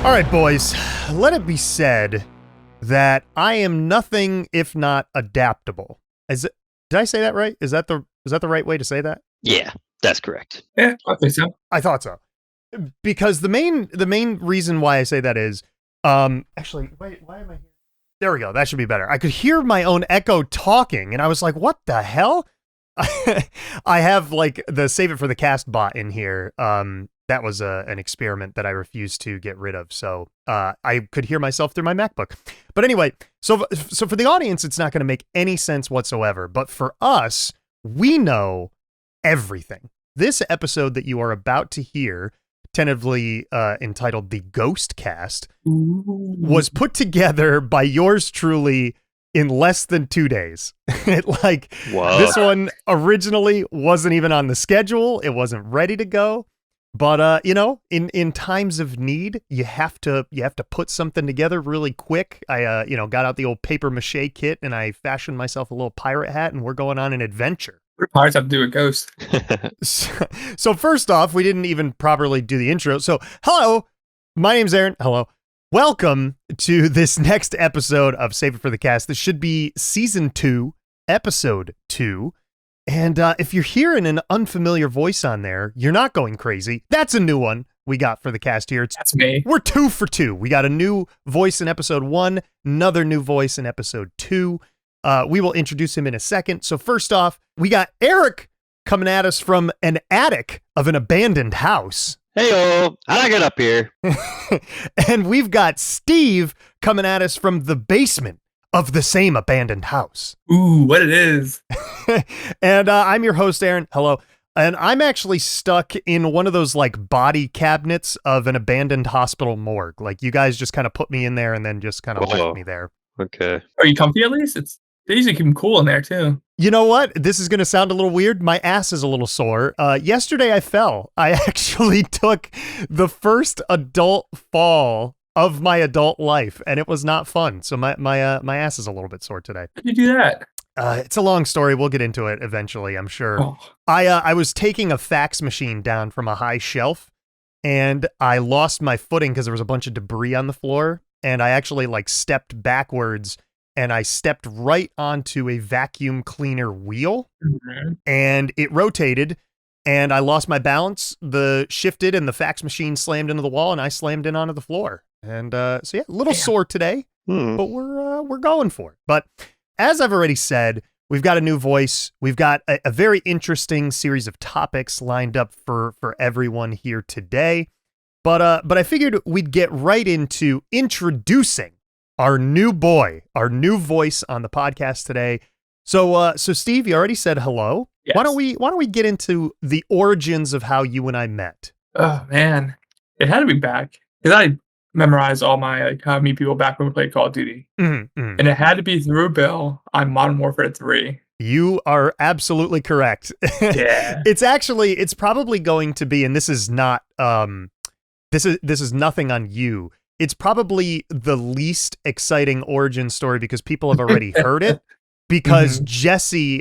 All right, boys, let it be said that I am nothing if not adaptable. Did I say that right? Is that the right way to say that? Yeah, that's correct. Yeah, I think so. I thought so. Because the main reason why I say that is, actually, wait, why am I here? There we go. That should be better. I could hear my own echo talking, and I was like, what the hell? I have like the save it for the cast bot in here. That was an experiment that I refused to get rid of. So I could hear myself through my MacBook. But anyway, so for the audience, it's not going to make any sense whatsoever. But for us, we know everything. This episode that you are about to hear, tentatively entitled The Ghost Cast, was put together by yours truly in less than 2 days. Whoa. This one originally wasn't even on the schedule. It wasn't ready to go. But in times of need, you have to put something together really quick. I got out the old paper mache kit and I fashioned myself a little pirate hat, and we're going on an adventure. What do pirates have to do with ghosts? So first off, we didn't even properly do the intro. So hello, my name's Aaron. Hello. Welcome to this next episode of Save It for the Cast. This should be season 2, episode 2. And if you're hearing an unfamiliar voice on there, you're not going crazy. That's a new one we got for the cast here. That's me. We're 2 for 2. We got a new voice in episode 1, another new voice in episode 2. We will introduce him in a second. So first off, we got Erick coming at us from an attic of an abandoned house. Hey-o, how'd I get up here? And we've got Steve coming at us from the basement of the same abandoned house. Ooh, what it is. And I'm your host, Aaron. Hello. And I'm actually stuck in one of those like body cabinets of an abandoned hospital morgue. Like you guys just kind of put me in there and then just kind of left me there. Okay. Are you comfy at least? They usually keep them cool in there too. You know what? This is going to sound a little weird. My ass is a little sore. Yesterday I fell. I actually took the first adult fall of my adult life, and it was not fun. So my ass is a little bit sore today. How did you do that? It's a long story. We'll get into it eventually, I'm sure. Oh. I was taking a fax machine down from a high shelf, and I lost my footing because there was a bunch of debris on the floor, and I actually like stepped backwards, and I stepped right onto a vacuum cleaner wheel, and it rotated, and I lost my balance. The shifted, and the fax machine slammed into the wall, and I slammed in onto the floor. And so yeah, a little sore today, but we're going for it. But as I've already said, we've got a new voice. We've got a very interesting series of topics lined up for everyone here today. But I figured we'd get right into introducing our new boy, our new voice on the podcast today. So Steve, you already said hello. Yes. Why don't we get into the origins of how you and I met? Oh man, it had to be back because I memorized all my how to meet people back when we played Call of Duty, and it had to be through Bill on Modern Warfare 3. You are absolutely correct. Yeah, it's probably going to be, and this is not this is nothing on you. It's probably the least exciting origin story because people have already heard it. Because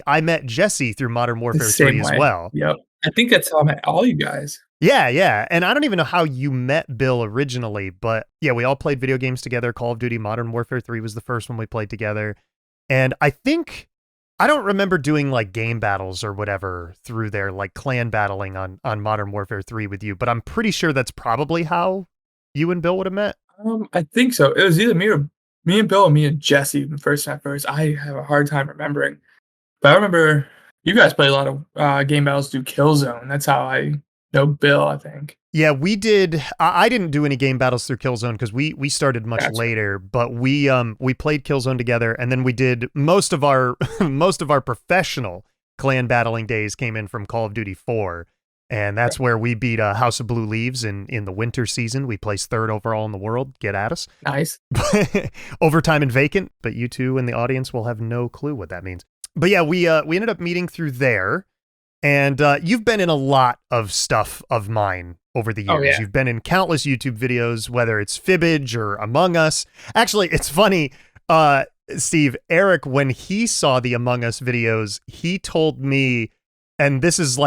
I met Jesse through Modern Warfare 3 as well. Yep. I think that's how I met all you guys. Yeah. And I don't even know how you met Bill originally, but yeah, we all played video games together. Call of Duty Modern Warfare 3 was the first one we played together. And I don't remember doing like game battles or whatever through there, like clan battling on Modern Warfare 3 with you, but I'm pretty sure that's probably how you and Bill would have met. I think so. It was either me and Bill, and me and Jesse first. I have a hard time remembering. But I remember you guys played a lot of game battles through Killzone. That's how I know Bill, I think. Yeah, we did. I didn't do any game battles through Killzone because we started much later, but we played Killzone together, and then we did most of our professional clan battling days came in from Call of Duty 4. And that's where we beat House of Blue Leaves in the winter season. We placed 3rd overall in the world. Get at us. Nice. Overtime and vacant, but you two in the audience will have no clue what that means. But yeah, we ended up meeting through there. And you've been in a lot of stuff of mine over the years. Oh, yeah. You've been in countless YouTube videos, whether it's Fibbage or Among Us. Actually, it's funny, Steve, Erick, when he saw the Among Us videos, he told me, and this is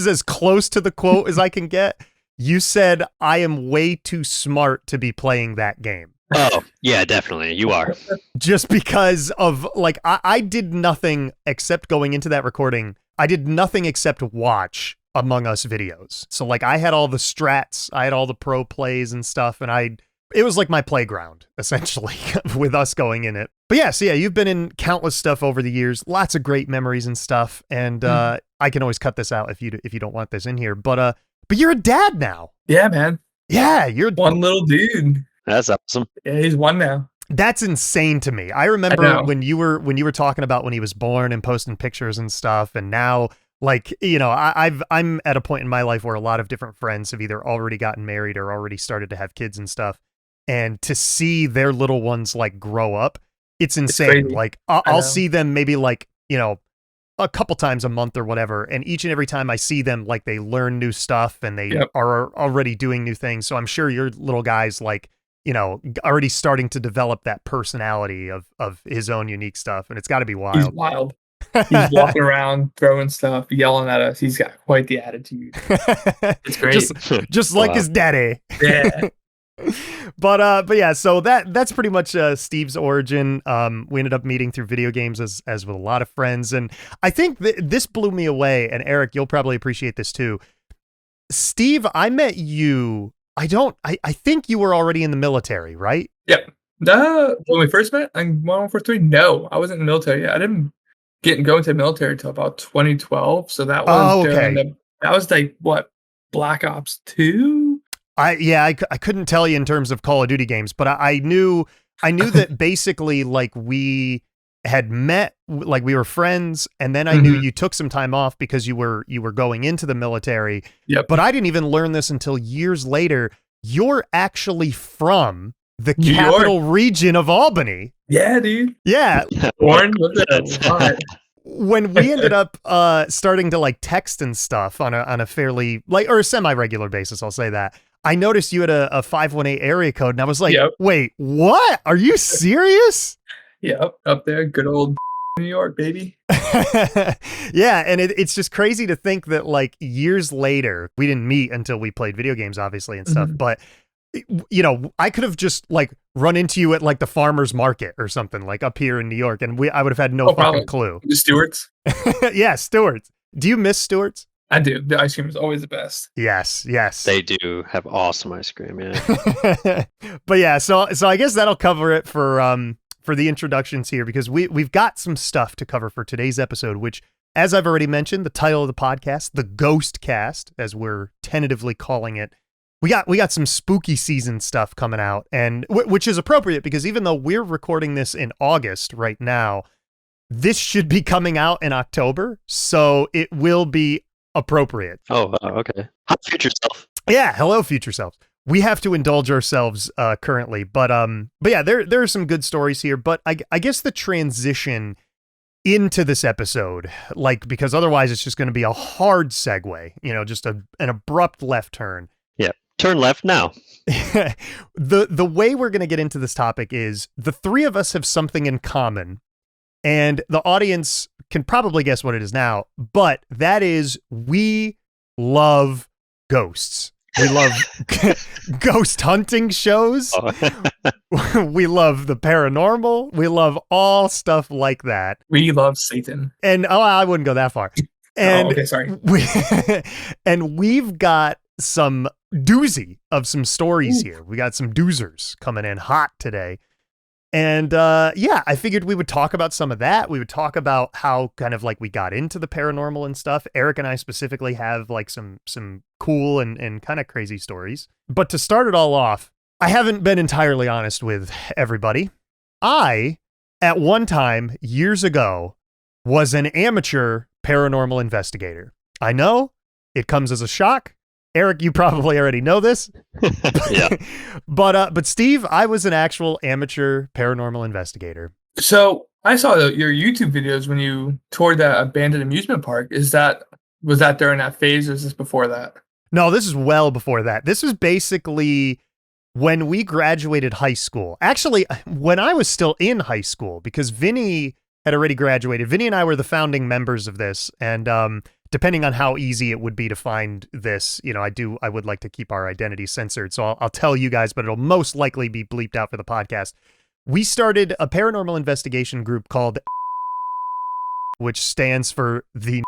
as close to the quote as I can get. You said, I am way too smart to be playing that game. Oh, yeah, definitely. You are. Just because of, like, I did nothing except going into that recording. I did nothing except watch Among Us videos. So, like, I had all the strats, I had all the pro plays and stuff, and it was like my playground, essentially, with us going in it. But yeah, so yeah, you've been in countless stuff over the years, lots of great memories and stuff, and I can always cut this out if you don't want this in here, but you're a dad now. Yeah, man. Yeah, you're one little dude. That's awesome. Yeah, he's one now. That's insane to me. I remember when you were talking about when he was born and posting pictures and stuff, and now, like, you know, I'm at a point in my life where a lot of different friends have either already gotten married or already started to have kids and stuff, and to see their little ones like grow up, it's insane. Like I'll see them maybe like, you know, a couple times a month or whatever, and each and every time I see them, like, they learn new stuff and they are already doing new things. So I'm sure your little guy's like, you know, already starting to develop that personality of his own unique stuff, and it's got to be wild. He's wild. He's walking around, throwing stuff, yelling at us. He's got quite the attitude. It's great. just like his daddy. Yeah. But yeah, so that's pretty much Steve's origin. We ended up meeting through video games as with a lot of friends, and I think this blew me away. And Eric, you'll probably appreciate this too. Steve, I met you. I think you were already in the military, right? Yep. When we first met in 1143, no, I wasn't in the military yet. I didn't go into the military until about 2012. So that was that was like what, Black Ops 2? I couldn't tell you in terms of Call of Duty games, but I knew that basically, like, we had met, like, we were friends, and then I knew you took some time off because you were going into the military. Yep. But I didn't even learn this until years later. You're actually from the capital region of Albany. Yeah, dude. Yeah. Born with it. When we ended up starting to, like, text and stuff on a fairly, like, or a semi-regular basis, I'll say that, I noticed you had a 518 area code, and I was like, wait, what? Are you serious? Yep, up there, good old New York, baby. Yeah, and it's just crazy to think that, like, years later, we didn't meet until we played video games, obviously, and stuff, but, you know, I could have just, like, run into you at, like, the farmer's market or something, like, up here in New York, and I would have had no fucking clue. The Stewart's? Yeah, Stewart's. Do you miss Stewart's? I do. The ice cream is always the best. Yes. They do have awesome ice cream, yeah. But yeah, so I guess that'll cover it for the introductions here, because we've got some stuff to cover for today's episode, which, as I've already mentioned, the title of the podcast, the Ghost Cast, as we're tentatively calling it. We got some spooky season stuff coming out, and which is appropriate because even though we're recording this in August right now, this should be coming out in October, so it will be appropriate. Oh, okay. Hi, future self. Yeah, hello, future selves. We have to indulge ourselves currently, but yeah, there are some good stories here. But I guess the transition into this episode, like, because otherwise it's just going to be a hard segue, you know, just an abrupt left turn. Yeah, turn left now. The way we're going to get into this topic is the three of us have something in common. And the audience can probably guess what it is now, but that is, we love ghosts. We love ghost hunting shows. We love the paranormal. We love all stuff like that. We love Satan. And I wouldn't go that far. And okay, sorry. And we've got some doozy of some stories here. We got some doozers coming in hot today. And yeah, I figured we would talk about some of that. We would talk about how kind of like we got into the paranormal and stuff. Eric and I specifically have like some cool and kind of crazy stories. But to start it all off, I haven't been entirely honest with everybody. I, at one time, years ago, was an amateur paranormal investigator. I know it comes as a shock. Eric, you probably already know this. Yeah. But Steve, I was an actual amateur paranormal investigator. So I saw your YouTube videos when you toured that abandoned amusement park. Was that during that phase, or is this before that? No, this is well before that. This was basically when we graduated high school. Actually, when I was still in high school, because Vinny had already graduated. Vinny and I were the founding members of this, and depending on how easy it would be to find this, I would like to keep our identity censored. So I'll tell you guys, but it'll most likely be bleeped out for the podcast. We started a paranormal investigation group called, which stands for the.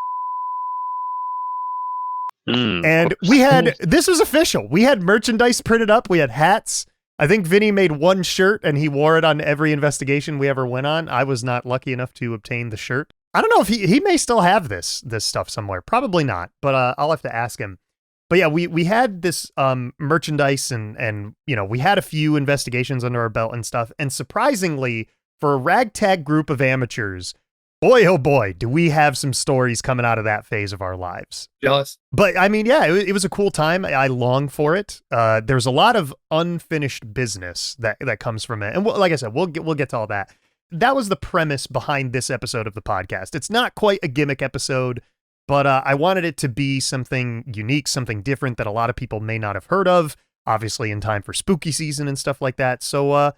And we had, this was official. We had merchandise printed up. We had hats. I think Vinny made one shirt and he wore it on every investigation we ever went on. I was not lucky enough to obtain the shirt. I don't know if he may still have this stuff somewhere. Probably not, but I'll have to ask him. But yeah, we had this merchandise and we had a few investigations under our belt and stuff. And surprisingly, for a ragtag group of amateurs, boy, oh boy, do we have some stories coming out of that phase of our lives. Jealous. But I mean, yeah, it was a cool time. I long for it. There's a lot of unfinished business that comes from it. And like I said, we'll get to all that. That was the premise behind this episode of the podcast. It's not quite a gimmick episode, but I wanted it to be something unique, something different that a lot of people may not have heard of, obviously in time for spooky season and stuff like that. So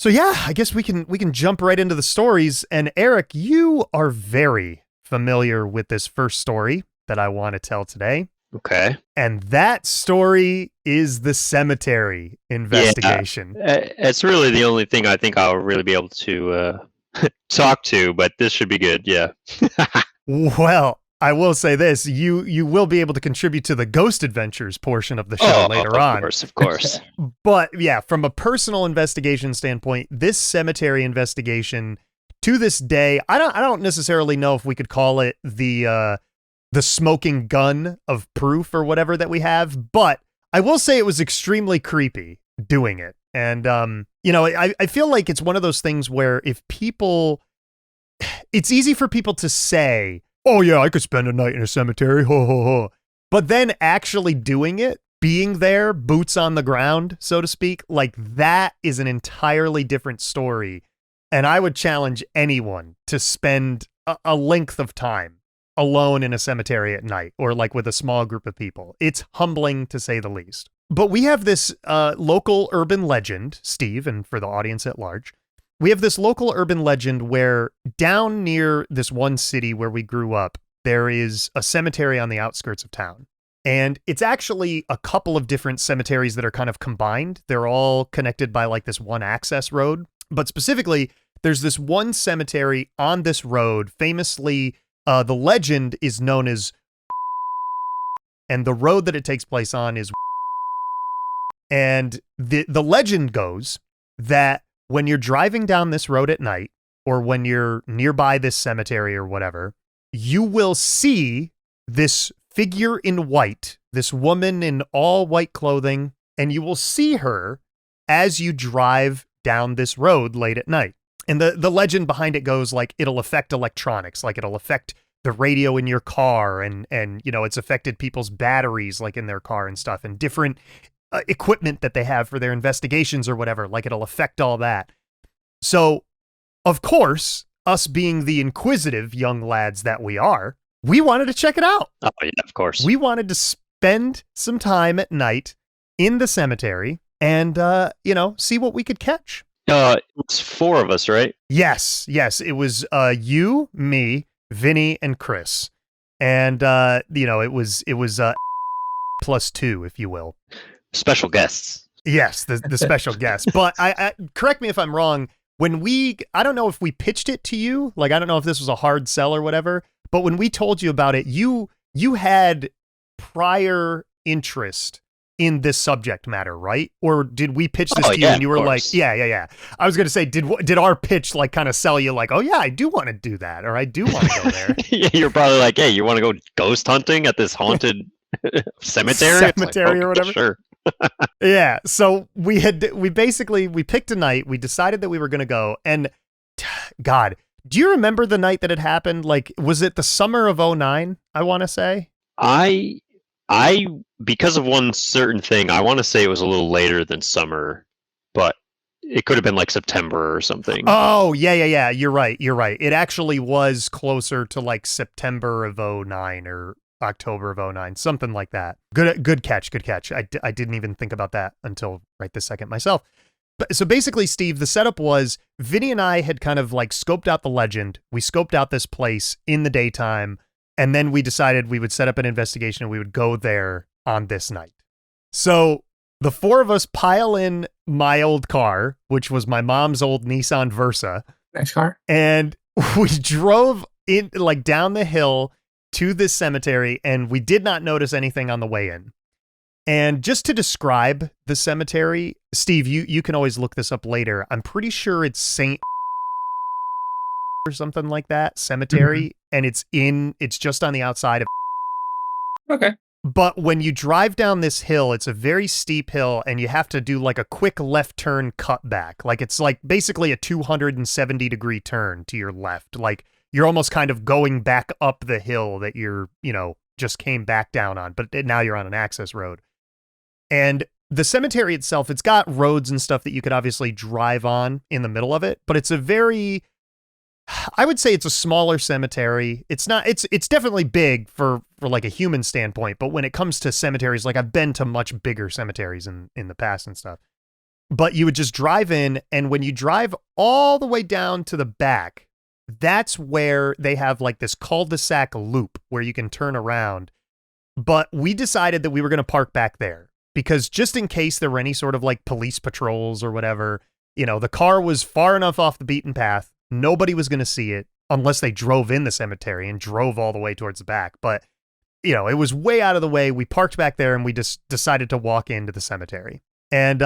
yeah, I guess we can jump right into the stories. And Erick, you are very familiar with this first story that I want to tell today. Okay. And that story is the cemetery investigation. Yeah, it's really the only thing I think I'll really be able to talk to, but this should be good. Yeah. Well, I will say this, you will be able to contribute to the Ghost Adventures portion of the show later on. Of course. But yeah, from a personal investigation standpoint, this cemetery investigation to this day, I don't necessarily know if we could call it the smoking gun of proof or whatever that we have, but I will say it was extremely creepy doing it. And I feel like it's one of those things where it's easy for people to say, oh yeah, I could spend a night in a cemetery, ho ho ho. But then actually doing it, being there, boots on the ground, so to speak, like that is an entirely different story. And I would challenge anyone to spend a length of time alone in a cemetery at night or like with a small group of people. It's humbling to say the least. But we have this local urban legend, Steve, and for the audience at large, we have this local urban legend where down near this one city where we grew up, there is a cemetery on the outskirts of town. And it's actually a couple of different cemeteries that are kind of combined. They're all connected by like this one access road. But specifically, there's this one cemetery on this road. Famously, the legend is known as, and the road that it takes place on is, and the legend goes that when you're driving down this road at night, or when you're nearby this cemetery or whatever, you will see this figure in white, this woman in all white clothing, and you will see her as you drive down this road late at night. And the legend behind it goes like it'll affect electronics, like it'll affect the radio in your car, and it's affected people's batteries like in their car and stuff, and different equipment that they have for their investigations or whatever, like it'll affect all that. So, of course, us being the inquisitive young lads that we are, we wanted to check it out. Oh, yeah, of course. We wanted to spend some time at night in the cemetery and, see what we could catch. It's 4 of us, right? Yes. It was you, me, Vinny, and Chris. And, it was plus 2, if you will. Special guests. Yes, the special guest. But I correct me if I'm wrong. I don't know if we pitched it to you. Like, I don't know if this was a hard sell or whatever. But when we told you about it, you had prior interest in this subject matter, right? Or did we pitch this to you and you were like, yeah. I was going to say, did our pitch like kind of sell you like, oh yeah, I do want to do that, or I do want to go there? Yeah, you're probably like, hey, you want to go ghost hunting at this haunted cemetery? Or whatever? Sure. Yeah, so we picked a night, we decided that we were going to go, and God, do you remember the night that it happened? Like, was it the summer of 2009, I want to say? I because of one certain thing, I want to say it was a little later than summer, but it could have been like September or something. Oh, yeah, you're right. It actually was closer to like September of 2009 or October of 2009, something like that. Good catch. I didn't even think about that until right this second myself. But so basically, Steve, the setup was Vinny and I had kind of like scoped out the legend. We scoped out this place in the daytime, And then we decided we would set up an investigation and we would go there on this night. So the four of us pile in my old car, which was my mom's old Nissan Versa. Nice car. And we drove in like down the hill to this cemetery, and we did not notice anything on the way in. And just to describe the cemetery, Steve, you can always look this up later. I'm pretty sure it's Saint or something like that cemetery, and it's just on the outside of. Okay. But when you drive down this hill, it's a very steep hill, and you have to do like a quick left turn cut back. Like it's like basically a 270-degree turn to your left. Like you're almost kind of going back up the hill that you're, just came back down on, but now you're on an access road. And the cemetery itself, it's got roads and stuff that you could obviously drive on in the middle of it, but it's I would say it's a smaller cemetery. It's definitely big for like a human standpoint, but when it comes to cemeteries, like I've been to much bigger cemeteries in the past and stuff. But you would just drive in, and when you drive all the way down to the back, that's where they have like this cul-de-sac loop where you can turn around. But we decided that we were going to park back there because just in case there were any sort of like police patrols or whatever, the car was far enough off the beaten path. Nobody was going to see it unless they drove in the cemetery and drove all the way towards the back. But, it was way out of the way. We parked back there and we just decided to walk into the cemetery. And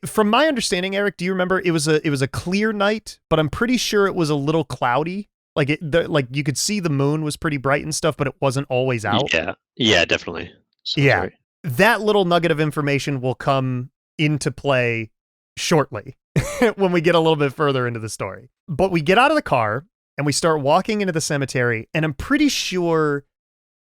from my understanding, Eric, do you remember it was a clear night, but I'm pretty sure it was a little cloudy. Like like you could see the moon was pretty bright and stuff, but it wasn't always out. Yeah, definitely. Yeah. Right. That little nugget of information will come into play shortly when we get a little bit further into the story. But we get out of the car and we start walking into the cemetery, and I'm pretty sure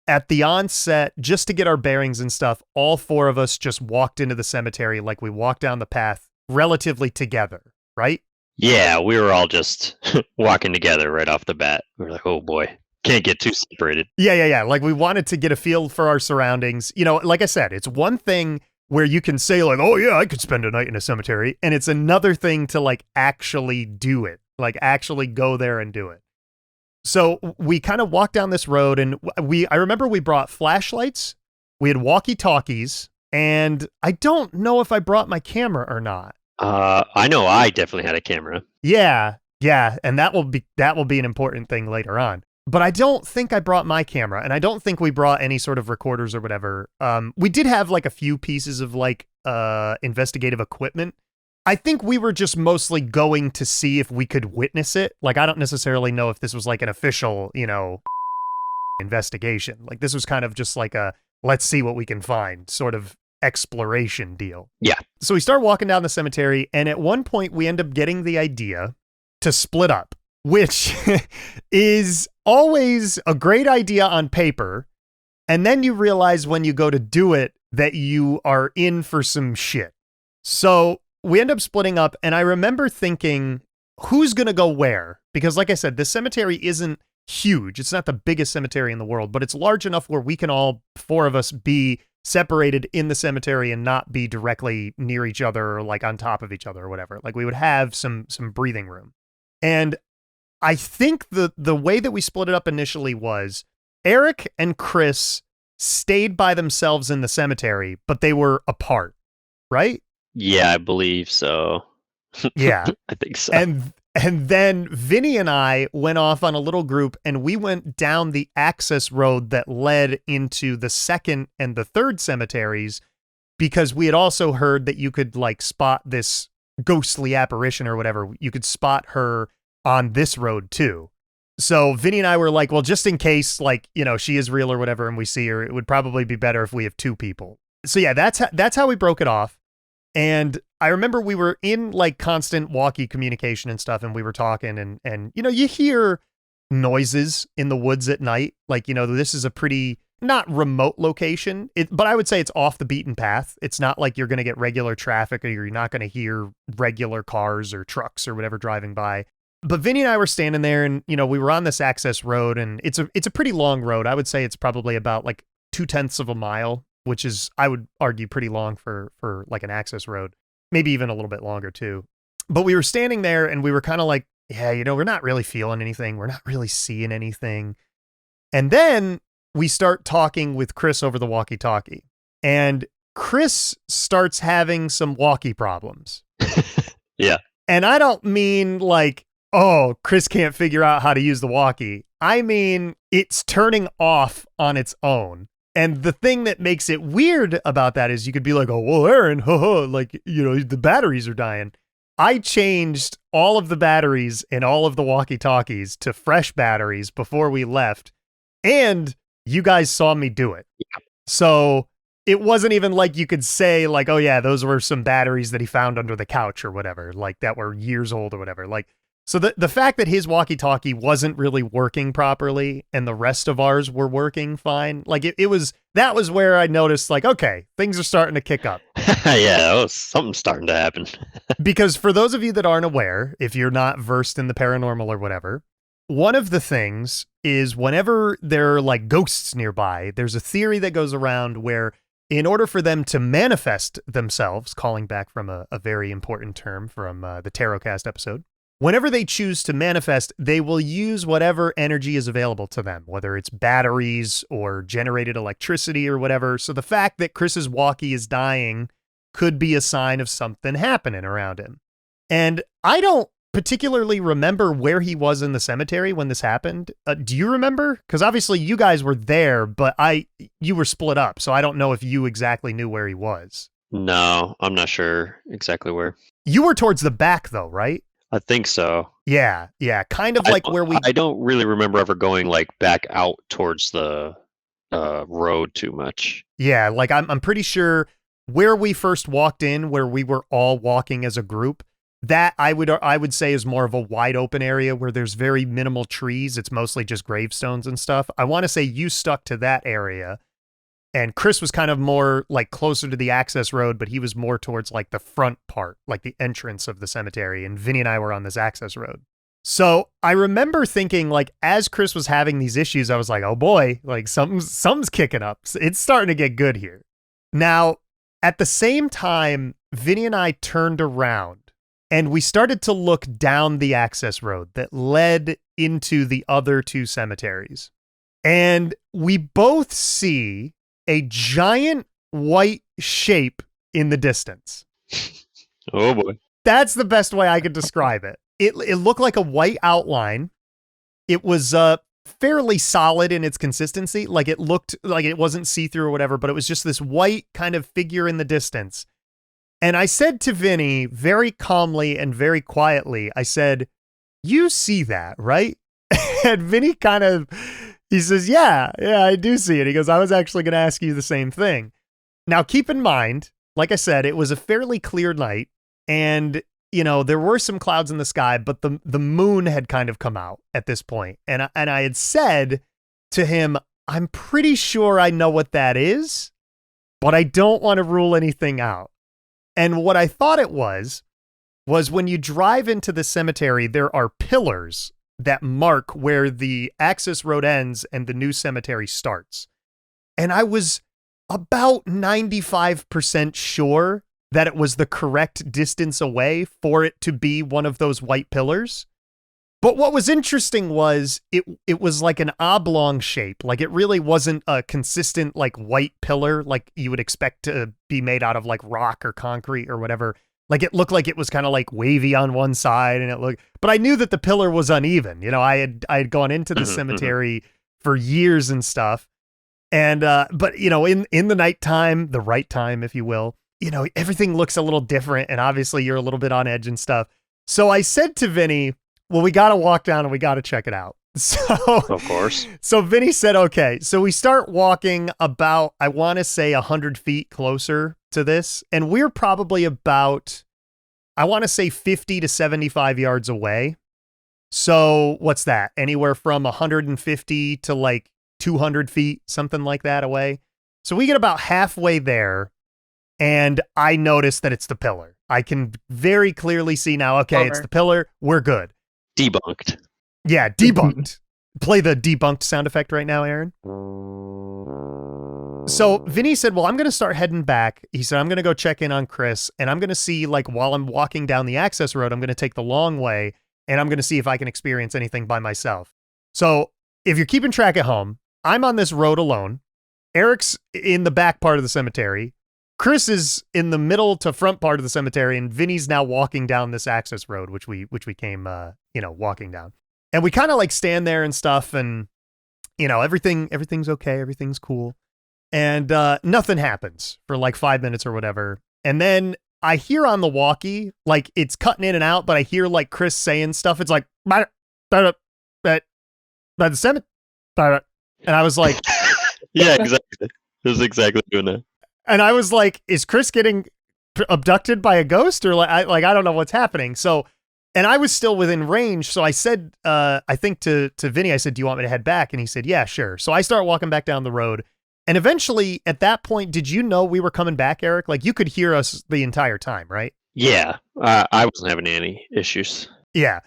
at the onset, just to get our bearings and stuff, all four of us just walked into the cemetery like we walked down the path relatively together, right? Yeah, we were all just walking together right off the bat. We were like, oh boy, can't get too separated. Yeah. Like we wanted to get a feel for our surroundings. Like I said, it's one thing where you can say like, oh yeah, I could spend a night in a cemetery. And it's another thing to like actually do it, like actually go there and do it. So we kind of walked down this road, and I remember we brought flashlights, we had walkie-talkies, and I don't know if I brought my camera or not. I know I definitely had a camera. Yeah, and that will be an important thing later on. But I don't think I brought my camera, and I don't think we brought any sort of recorders or whatever. We did have like a few pieces of like investigative equipment. I think we were just mostly going to see if we could witness it. Like, I don't necessarily know if this was like an official, investigation. Like, this was kind of just like a let's see what we can find sort of exploration deal. Yeah. So we start walking down the cemetery, and at one point we end up getting the idea to split up, which is always a great idea on paper. And then you realize when you go to do it that you are in for some shit. So we end up splitting up, and I remember thinking, who's going to go where? Because like I said, this cemetery isn't huge. It's not the biggest cemetery in the world, but it's large enough where we can all four of us be separated in the cemetery and not be directly near each other or like on top of each other or whatever. Like we would have some breathing room. And I think the way that we split it up initially was Erick and Chris stayed by themselves in the cemetery, but they were apart, right? Yeah, I believe so. Yeah. I think so. And then Vinny and I went off on a little group, and we went down the access road that led into the second and the third cemeteries, because we had also heard that you could like spot this ghostly apparition or whatever. You could spot her on this road too. So Vinny and I were like, well, just in case like, she is real or whatever, and we see her, it would probably be better if we have two people. So yeah, that's how we broke it off. And I remember we were in like constant walkie communication and stuff, and we were talking, and you hear noises in the woods at night. Like, this is a pretty not remote location, but I would say it's off the beaten path. It's not like you're going to get regular traffic, or you're not going to hear regular cars or trucks or whatever driving by. But Vinny and I were standing there, and we were on this access road, and it's a pretty long road. I would say it's probably about like 0.2 of a mile, which is, I would argue, pretty long for like an access road, maybe even a little bit longer too. But we were standing there, and we were kind of like, yeah, we're not really feeling anything. We're not really seeing anything. And then we start talking with Chris over the walkie-talkie. And Chris starts having some walkie problems. Yeah. And I don't mean like, oh, Chris can't figure out how to use the walkie. I mean, it's turning off on its own. And the thing that makes it weird about that is you could be like, oh, well, Aaron, like, you know, the batteries are dying. I changed all of the batteries in all of the walkie-talkies to fresh batteries before we left. And you guys saw me do it. Yeah. So it wasn't even like you could say like, oh yeah, those were some batteries that he found under the couch or whatever, like that were years old or whatever. Like, so the fact that his walkie-talkie wasn't really working properly and the rest of ours were working fine, like that was where I noticed like, okay, things are starting to kick up. Yeah, something's starting to happen. Because for those of you that aren't aware, if you're not versed in the paranormal or whatever, one of the things is whenever there are like ghosts nearby, there's a theory that goes around where in order for them to manifest themselves, calling back from a very important term from the Tarotcast episode, whenever they choose to manifest, they will use whatever energy is available to them, whether it's batteries or generated electricity or whatever. So the fact that Chris's walkie is dying could be a sign of something happening around him. And I don't particularly remember where he was in the cemetery when this happened. Do you remember? Because obviously you guys were there, but you were split up, so I don't know if you exactly knew where he was. No, I'm not sure exactly where. You were towards the back though, right? I think so. Yeah. Kind of like where we... I don't really remember ever going like back out towards the road too much. Yeah, like I'm pretty sure where we first walked in, where we were all walking as a group, that I would say is more of a wide open area where there's very minimal trees. It's mostly just gravestones and stuff. I want to say you stuck to that area. And Chris was kind of more like closer to the access road, but he was more towards like the front part, like the entrance of the cemetery. And Vinny and I were on this access road. So I remember thinking like, as Chris was having these issues, I was like, oh boy, like something's kicking up. It's starting to get good here. Now, at the same time, Vinny and I turned around and we started to look down the access road that led into the other two cemeteries. And we both see a giant white shape in the distance. Oh boy. That's the best way I could describe it. It looked like a white outline. It was fairly solid in its consistency. Like it looked like it wasn't see-through or whatever, but it was just this white kind of figure in the distance. And I said to Vinny very calmly and very quietly, I said, you see that, right? And Vinny he says, yeah, I do see it. He goes, I was actually going to ask you the same thing. Now, keep in mind, like I said, it was a fairly clear night and, you know, there were some clouds in the sky, but the moon had kind of come out at this point. And I had said to him, I'm pretty sure I know what that is, but I don't want to rule anything out. And what I thought it was when you drive into the cemetery, there are pillars that mark where the access road ends and the new cemetery starts. And I was about 95% sure that it was the correct distance away for it to be one of those white pillars. But what was interesting was it was like an oblong shape. Like it really wasn't a consistent like white pillar like you would expect to be made out of like rock or concrete or whatever. Like it looked like it was kind of like wavy on one side but I knew that the pillar was uneven. You know, I had gone into the cemetery for years and stuff. And, but you know, in the nighttime, the right time, if you will, you know, everything looks a little different and obviously you're a little bit on edge and stuff. So I said to Vinny, well, we got to walk down and we got to check it out. So, of course. So Vinny said, okay. So we start walking about, I want to say 100 feet closer to this. And we're probably about, I want to say 50 to 75 yards away. So what's that? Anywhere from 150 to like 200 feet, something like that away. So we get about halfway there and I notice that it's the pillar. I can very clearly see now, okay, it's the pillar. We're good. Debunked. Yeah, debunked. Play the debunked sound effect right now, Aaron. So Vinny said, well, I'm going to start heading back. He said, I'm going to go check in on Chris and I'm going to see like while I'm walking down the access road, I'm going to take the long way and I'm going to see if I can experience anything by myself. So if you're keeping track at home, I'm on this road alone. Erick's in the back part of the cemetery. Chris is in the middle to front part of the cemetery, and Vinny's now walking down this access road, which we came, walking down. And we kind of like stand there and stuff, and everything's okay, everything's cool, and nothing happens for like 5 minutes or whatever. And then I hear on the walkie, like it's cutting in and out, but I hear like Chris saying stuff. It's like by the cemetery, and I was like, yeah, exactly. It was exactly doing that. And I was like, is Chris getting abducted by a ghost, or I don't know what's happening. So, and I was still within range. So I said, I think to Vinny, I said, do you want me to head back? And he said, yeah, sure. So I start walking back down the road. And eventually at that point, did you know we were coming back, Erick? Like you could hear us the entire time, right? Yeah. I wasn't having any issues. Yeah.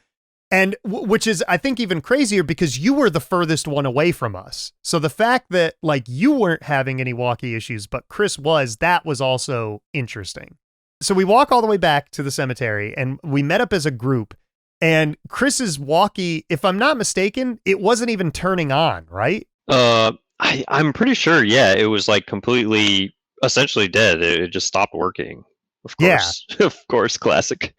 And which is, I think, even crazier because you were the furthest one away from us. So the fact that like you weren't having any walkie issues, but Chris was, that was also interesting. So we walk all the way back to the cemetery and we met up as a group, and Chris's walkie, if I'm not mistaken, it wasn't even turning on, right? I'm pretty sure. Yeah. It was like completely, essentially dead. It just stopped working. Of course. Yeah. Of course. Classic.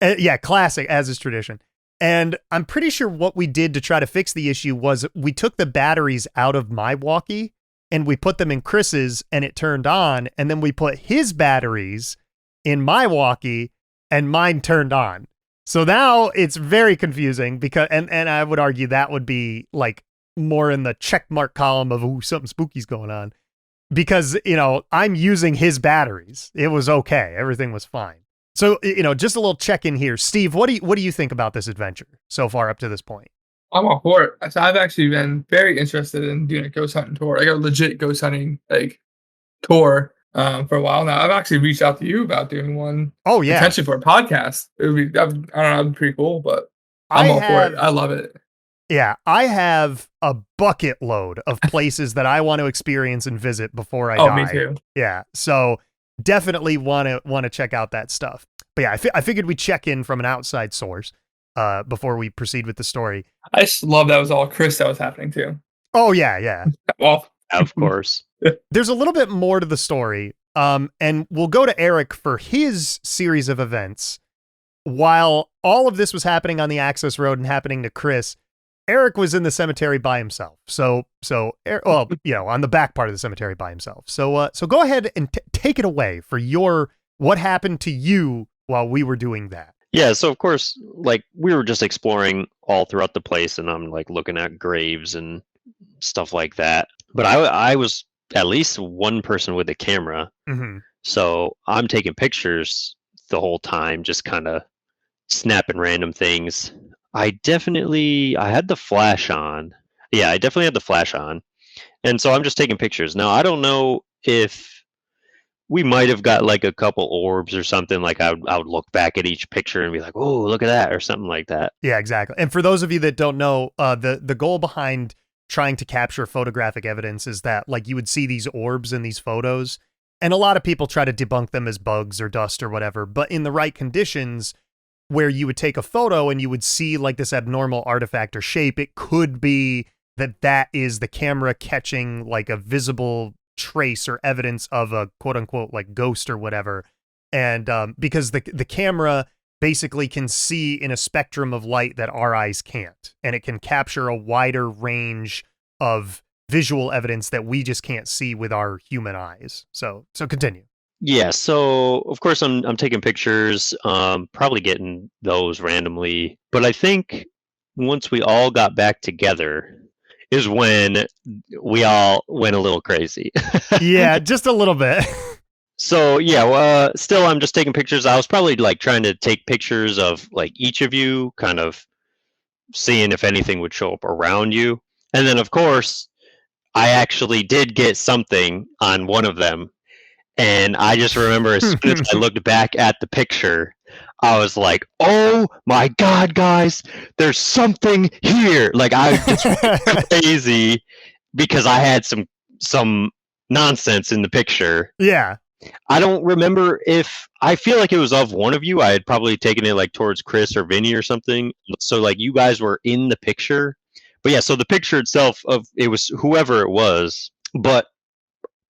Yeah. Classic, as is tradition. And I'm pretty sure what we did to try to fix the issue was we took the batteries out of my walkie and we put them in Chris's, and it turned on. And then we put his batteries in my walkie and mine turned on. So now it's very confusing because, and I would argue that would be like more in the check mark column of, ooh, something spooky's going on, because, I'm using his batteries. It was okay. Everything was fine. So, just a little check-in here. Steve, what do you think about this adventure so far up to this point? I'm all for it. So I've actually been very interested in doing a ghost hunting tour, like a legit ghost hunting tour for a while now. I've actually reached out to you about doing one. Oh, yeah. Potentially for a podcast. It would be, I don't know, it'd be pretty cool, but I'm all for it. I love it. Yeah, I have a bucket load of places that I want to experience and visit before I die. Oh, me too. Yeah, so definitely want to check out that stuff. But yeah, I figured we'd check in from an outside source before we proceed with the story. I just love that was all Chris that was happening too. Oh yeah. Well, of course. There's a little bit more to the story, and we'll go to Erick for his series of events. While all of this was happening on the access road and happening to Chris, Erick was in the cemetery by himself. On the back part of the cemetery by himself. So go ahead and take it away for what happened to you while we were doing that. Yeah. So of course, like we were just exploring all throughout the place, and I'm like looking at graves and stuff like that. But I was at least one person with a camera. Mm-hmm. So I'm taking pictures the whole time, just kind of snapping random things. I had the flash on. Yeah, I definitely had the flash on. And so I'm just taking pictures. Now, I don't know if we might have got like a couple orbs or something. Like I would look back at each picture and be like, oh, look at that, or something like that. Yeah, exactly. And for those of you that don't know, the goal behind trying to capture photographic evidence is that like you would see these orbs in these photos, and a lot of people try to debunk them as bugs or dust or whatever. But in the right conditions, where you would take a photo and you would see like this abnormal artifact or shape, it could be that is the camera catching like a visible trace or evidence of a quote unquote like ghost or whatever. And because the camera basically can see in a spectrum of light that our eyes can't, and it can capture a wider range of visual evidence that we just can't see with our human eyes. So continue. Yeah, so of course I'm taking pictures, probably getting those randomly. But I think once we all got back together is when we all went a little crazy. Yeah, just a little bit. So yeah, still I'm just taking pictures. I was probably like trying to take pictures of like each of you, kind of seeing if anything would show up around you. And then of course, I actually did get something on one of them. And I just remember as soon as I looked back at the picture, I was like, oh my God, guys, there's something here. Like I was just crazy because I had some nonsense in the picture. Yeah. I don't remember I feel like it was of one of you. I had probably taken it like towards Chris or Vinny or something. So like you guys were in the picture, But yeah, so the picture itself of it was whoever it was, but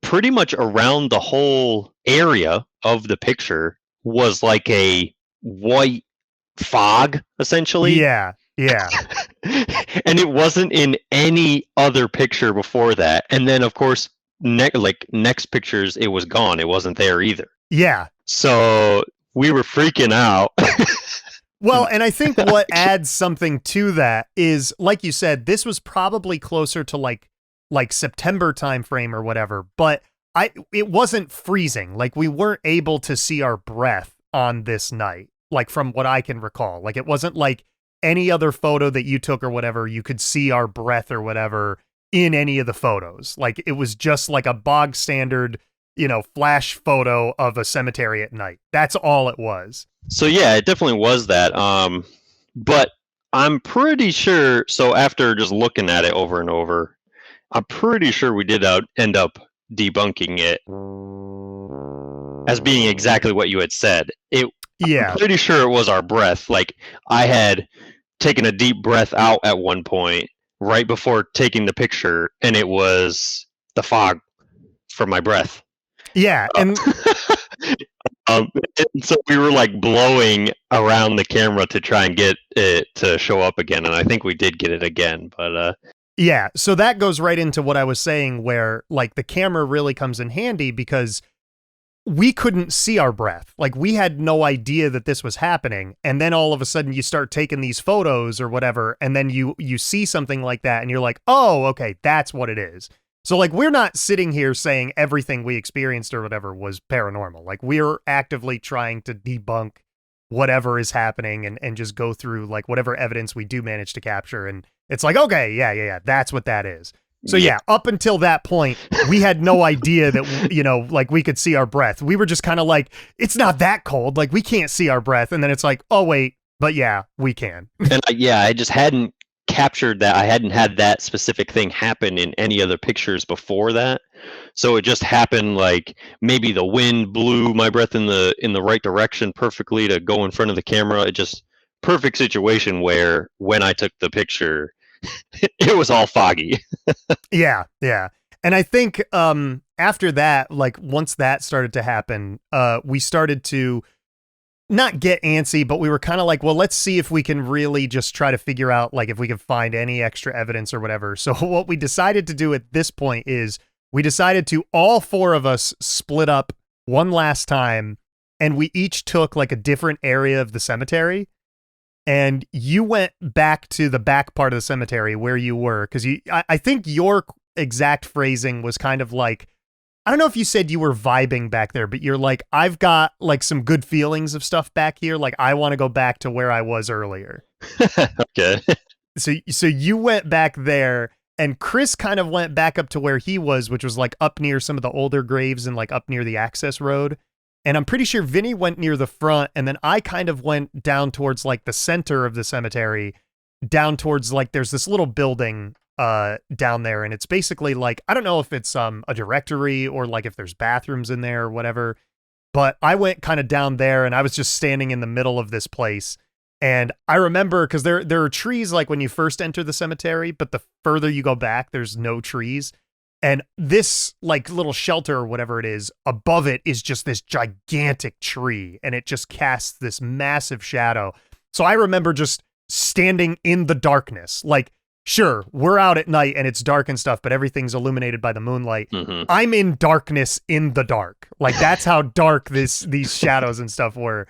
pretty much around the whole area of the picture was like a white fog, essentially. Yeah. And it wasn't in any other picture before that. And then, of course, next pictures, it was gone. It wasn't there either. Yeah. So we were freaking out. Well, and I think what adds something to that is, like you said, this was probably closer to like September timeframe or whatever, but it wasn't freezing. Like, we weren't able to see our breath on this night, like from what I can recall. Like, it wasn't like any other photo that you took or whatever, you could see our breath or whatever in any of the photos. Like, it was just like a bog standard, flash photo of a cemetery at night. That's all it was. So yeah, it definitely was that. But I'm pretty sure, so after just looking at it over and over, I'm pretty sure we did end up debunking it as being exactly what you had said. I'm pretty sure it was our breath. Like, I had taken a deep breath out at one point right before taking the picture, and it was the fog from my breath. Yeah, and and so we were like blowing around the camera to try and get it to show up again, and I think we did get it again, but yeah, so that goes right into what I was saying, where like the camera really comes in handy because we couldn't see our breath. Like, we had no idea that this was happening, and then all of a sudden you start taking these photos or whatever, and then you see something like that and you're like, oh, okay, that's what it is. So, like, we're not sitting here saying everything we experienced or whatever was paranormal. Like, we're actively trying to debunk whatever is happening and just go through, like, whatever evidence we do manage to capture. And it's like, okay, yeah, that's what that is. So, yeah, up until that point, we had no idea that, like, we could see our breath. We were just kind of like, it's not that cold. Like, we can't see our breath. And then it's like, oh, wait, but yeah, we can. And I just hadn't captured that. I hadn't had that specific thing happen in any other pictures before that, so it just happened. Like, maybe the wind blew my breath in the right direction perfectly to go in front of the camera. It just perfect situation where when I took the picture it was all foggy. Yeah And I think after that, like, once that started to happen, we started to not get antsy, but we were kind of like, well, let's see if we can really just try to figure out, like, if we can find any extra evidence or whatever. So what we decided to do at this point is we decided to, all four of us split up one last time, and we each took like a different area of the cemetery. And you went back to the back part of the cemetery where you were, because I think your exact phrasing was kind of like, I don't know if you said you were vibing back there, but you're like, I've got like some good feelings of stuff back here. Like, I want to go back to where I was earlier. Okay. So you went back there, and Chris kind of went back up to where he was, which was like up near some of the older graves and like up near the access road. And I'm pretty sure Vinny went near the front, and then I kind of went down towards like the center of the cemetery, down towards like there's this little building down there, and it's basically like, I don't know if it's a directory or like if there's bathrooms in there or whatever, but I went kind of down there, and I was just standing in the middle of this place. And I remember, because there are trees like when you first enter the cemetery, but the further you go back, there's no trees. And this like little shelter or whatever it is, above it is just this gigantic tree, and it just casts this massive shadow. So I remember just standing in the darkness. Like, sure, we're out at night and it's dark and stuff, but everything's illuminated by the moonlight. Mm-hmm. I'm in darkness in the dark. Like, that's how dark these shadows and stuff were.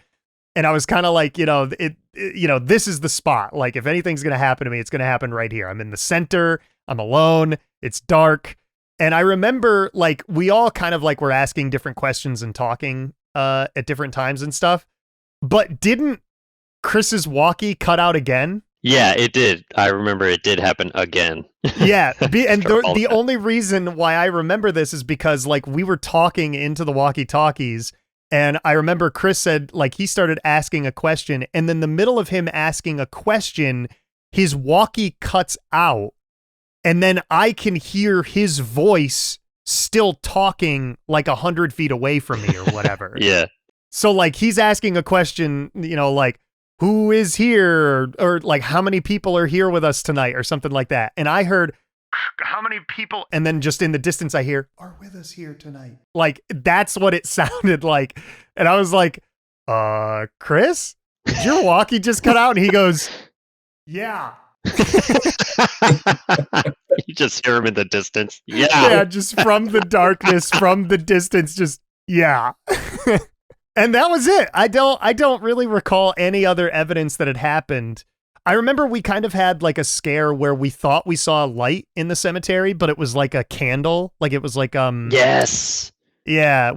And I was kind of like, this is the spot. Like, if anything's going to happen to me, it's going to happen right here. I'm in the center. I'm alone. It's dark. And I remember, like, we all kind of like were asking different questions and talking at different times and stuff. But didn't Chris's walkie cut out again? Yeah, it did. I remember it did happen again. Yeah. And the only reason why I remember this is because, like, we were talking into the walkie-talkies, and I remember Chris said, like, he started asking a question, and then the middle of him asking a question, his walkie cuts out. And then I can hear his voice still talking like 100 feet away from me or whatever. Yeah. So like, he's asking a question, like, who is here, or like how many people are here with us tonight or something like that. And I heard how many people, and then just in the distance I hear are with us here tonight. Like that's what it sounded like. And I was like, Chris, did your walkie just cut out? And he goes, yeah. You just hear him in the distance. Yeah. Yeah, just from the darkness, from the distance, just yeah. And that was it. I don't really recall any other evidence that had happened. I remember we kind of had like a scare where we thought we saw a light in the cemetery, but it was like a candle. Like it was like Yes. Yeah,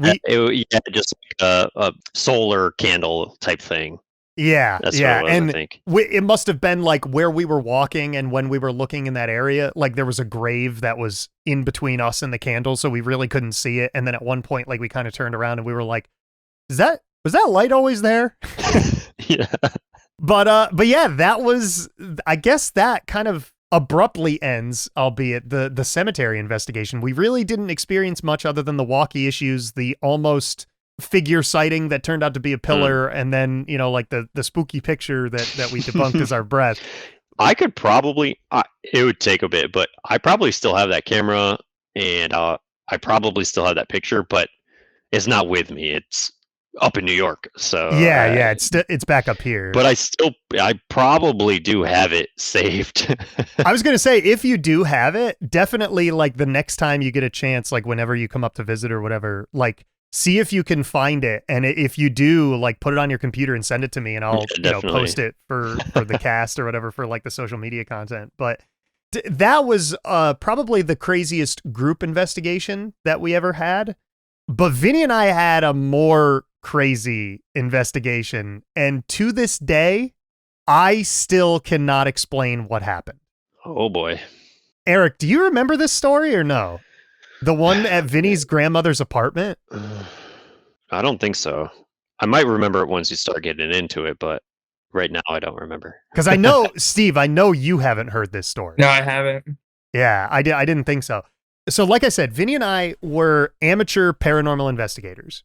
just like a solar candle type thing. Yeah, That's yeah, what it was, and I think. it must have been like where we were walking and when we were looking in that area, like there was a grave that was in between us and the candle, so we really couldn't see it. And then at one point, like we kind of turned around and we were like, was that light always there?" Yeah. But yeah, that was, I guess that kind of abruptly ends, albeit the cemetery investigation. We really didn't experience much other than the walkie issues, the almost figure sighting that turned out to be a pillar, and then, you know, like the spooky picture that we debunked as our breath. I could probably, it would take a bit, but I probably still have that camera, and I probably still have that picture, but it's not with me. It's up in New York, so yeah, it's back up here. But I probably do have it saved. I was gonna say, if you do have it, definitely like the next time you get a chance, like whenever you come up to visit or whatever, like see if you can find it, and if you do, like put it on your computer and send it to me, and I'll post it for the cast or whatever for like the social media content. But that was probably the craziest group investigation that we ever had. But Vinny and I had a more crazy investigation, and to this day, I still cannot explain what happened. Oh boy. Eric, do you remember this story or no? The one at Vinny's grandmother's apartment? I don't think so. I might remember it once you start getting into it, but right now I don't remember. Because I know, Steve, I know you haven't heard this story. No, I haven't. Yeah, I didn't think so. So like I said, Vinny and I were amateur paranormal investigators,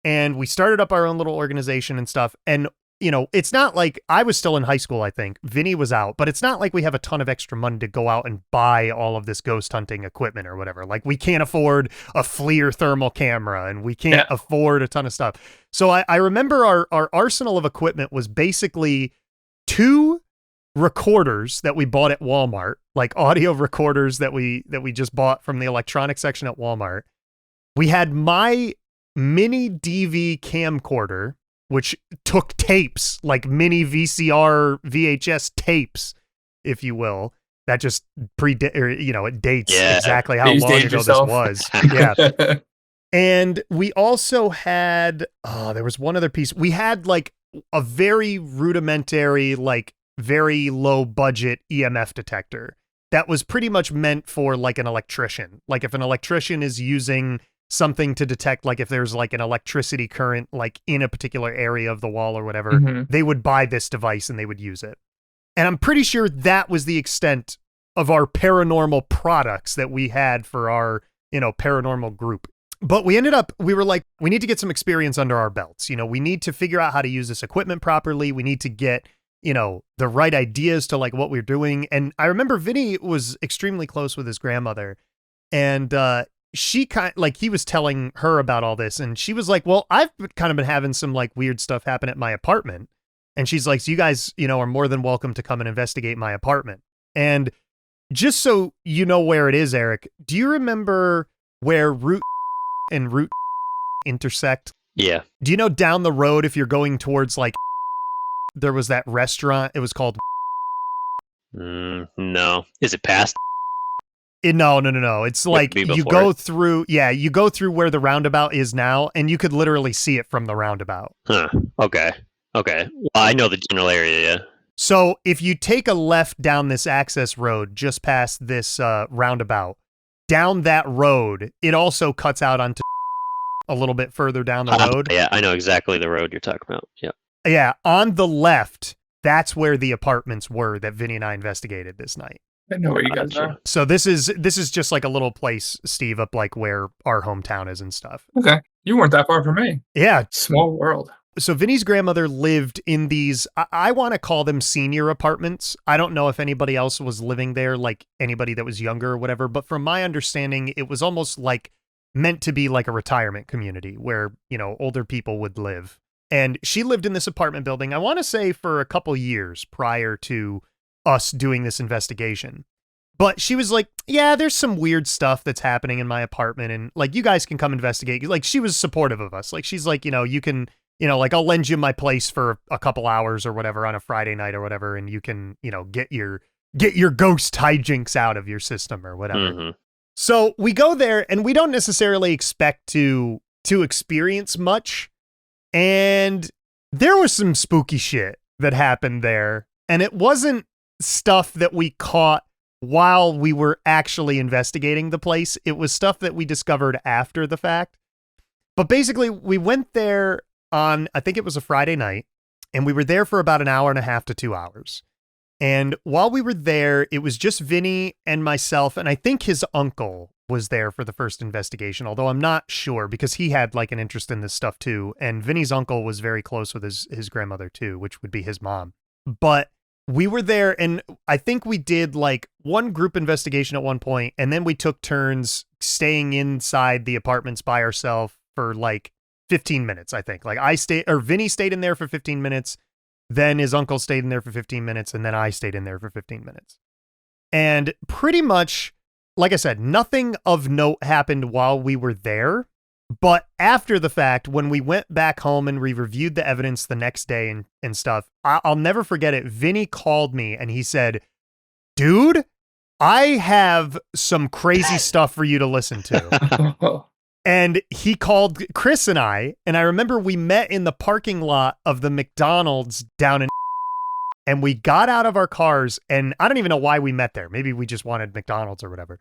and we started up our own little organization and stuff. And, you know, it's not like I was still in high school, I think. Vinny was out, but it's not like we have a ton of extra money to go out and buy all of this ghost hunting equipment or whatever. Like we can't afford a FLIR thermal camera, and we can't afford a ton of stuff. So I remember our arsenal of equipment was basically 2 recorders that we bought at Walmart, like audio recorders that we just bought from the electronics section at Walmart. We had my mini DV camcorder, which took tapes, like mini VCR, VHS tapes, if you will. That just it dates exactly how long ago this was. Yeah. And we also had, there was one other piece. We had like a very rudimentary, like very low budget EMF detector that was pretty much meant for like an electrician. Like if an electrician is using something to detect, like if there's like an electricity current, like in a particular area of the wall or whatever, they would buy this device and they would use it. And I'm pretty sure that was the extent of our paranormal products that we had for our, paranormal group. But we were like, we need to get some experience under our belts. We need to figure out how to use this equipment properly. We need to get, the right ideas to like what we're doing. And I remember Vinny was extremely close with his grandmother, and she he was telling her about all this, and she was like, well, I've kind of been having some like weird stuff happen at my apartment. And she's like, so you guys, are more than welcome to come and investigate my apartment. And just so you know where it is, Eric, do you remember where Route and Route intersect? Yeah. Do you know down the road, if you're going towards like, there was that restaurant, it was called... No. Is it past? No. It's like you go through, you go through where the roundabout is now, and you could literally see it from the roundabout. Huh. Okay. Well, I know the general area, yeah. So if you take a left down this access road just past this roundabout, down that road, it also cuts out onto a little bit further down the road. Yeah, I know exactly the road you're talking about. Yeah. Yeah, on the left, that's where the apartments were that Vinny and I investigated this night. I know where you guys are. So this is just like a little place, Steve, up like where our hometown is and stuff. Okay. You weren't that far from me. Yeah. Small world. So Vinny's grandmother lived in these, I want to call them senior apartments. I don't know if anybody else was living there, like anybody that was younger or whatever, but from my understanding, it was almost like meant to be like a retirement community where, you know, older people would live. And she lived in this apartment building, I want to say for a couple years prior to us doing this investigation. But she was like, yeah, there's some weird stuff that's happening in my apartment. And like, you guys can come investigate. Like, she was supportive of us. Like, she's like, you know, you can, you know, like, I'll lend you my place for a couple hours or whatever on a Friday night or whatever. And you can, you know, get your ghost hijinks out of your system or whatever. Mm-hmm. So we go there and we don't necessarily expect to experience much. And there was some spooky shit that happened there. And it wasn't stuff that we caught while we were actually investigating the place. It was stuff that we discovered after the fact. But basically, we went there on, I think it was a Friday night, and we were there for about an hour and a half to 2 hours. And while we were there, it was just Vinny and myself, and I think his uncle was there for the first investigation, although I'm not sure because he had like an interest in this stuff too. And Vinny's uncle was very close with his grandmother too, which would be his mom. But we were there, and I think we did like one group investigation at one point, and then we took turns staying inside the apartments by ourselves for like 15 minutes, I think. Like Vinny stayed in there for 15 minutes, then his uncle stayed in there for 15 minutes, and then I stayed in there for 15 minutes. And pretty much, like I said, nothing of note happened while we were there. But after the fact, when we went back home and we reviewed the evidence the next day and stuff, I'll never forget it. Vinny called me and he said, dude, I have some crazy stuff for you to listen to. And he called Chris and I remember we met in the parking lot of the McDonald's down in and we got out of our cars, and I don't even know why we met there. Maybe we just wanted McDonald's or whatever.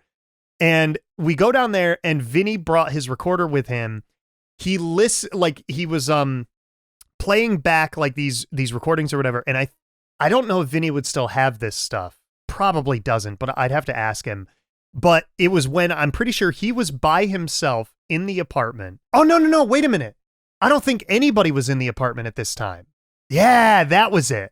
And we go down there, and Vinny brought his recorder with him. He was playing back like these recordings or whatever. And I don't know if Vinny would still have this stuff. Probably doesn't, but I'd have to ask him. But it was when I'm pretty sure he was by himself in the apartment. Oh, no, wait a minute. I don't think anybody was in the apartment at this time. Yeah, that was it.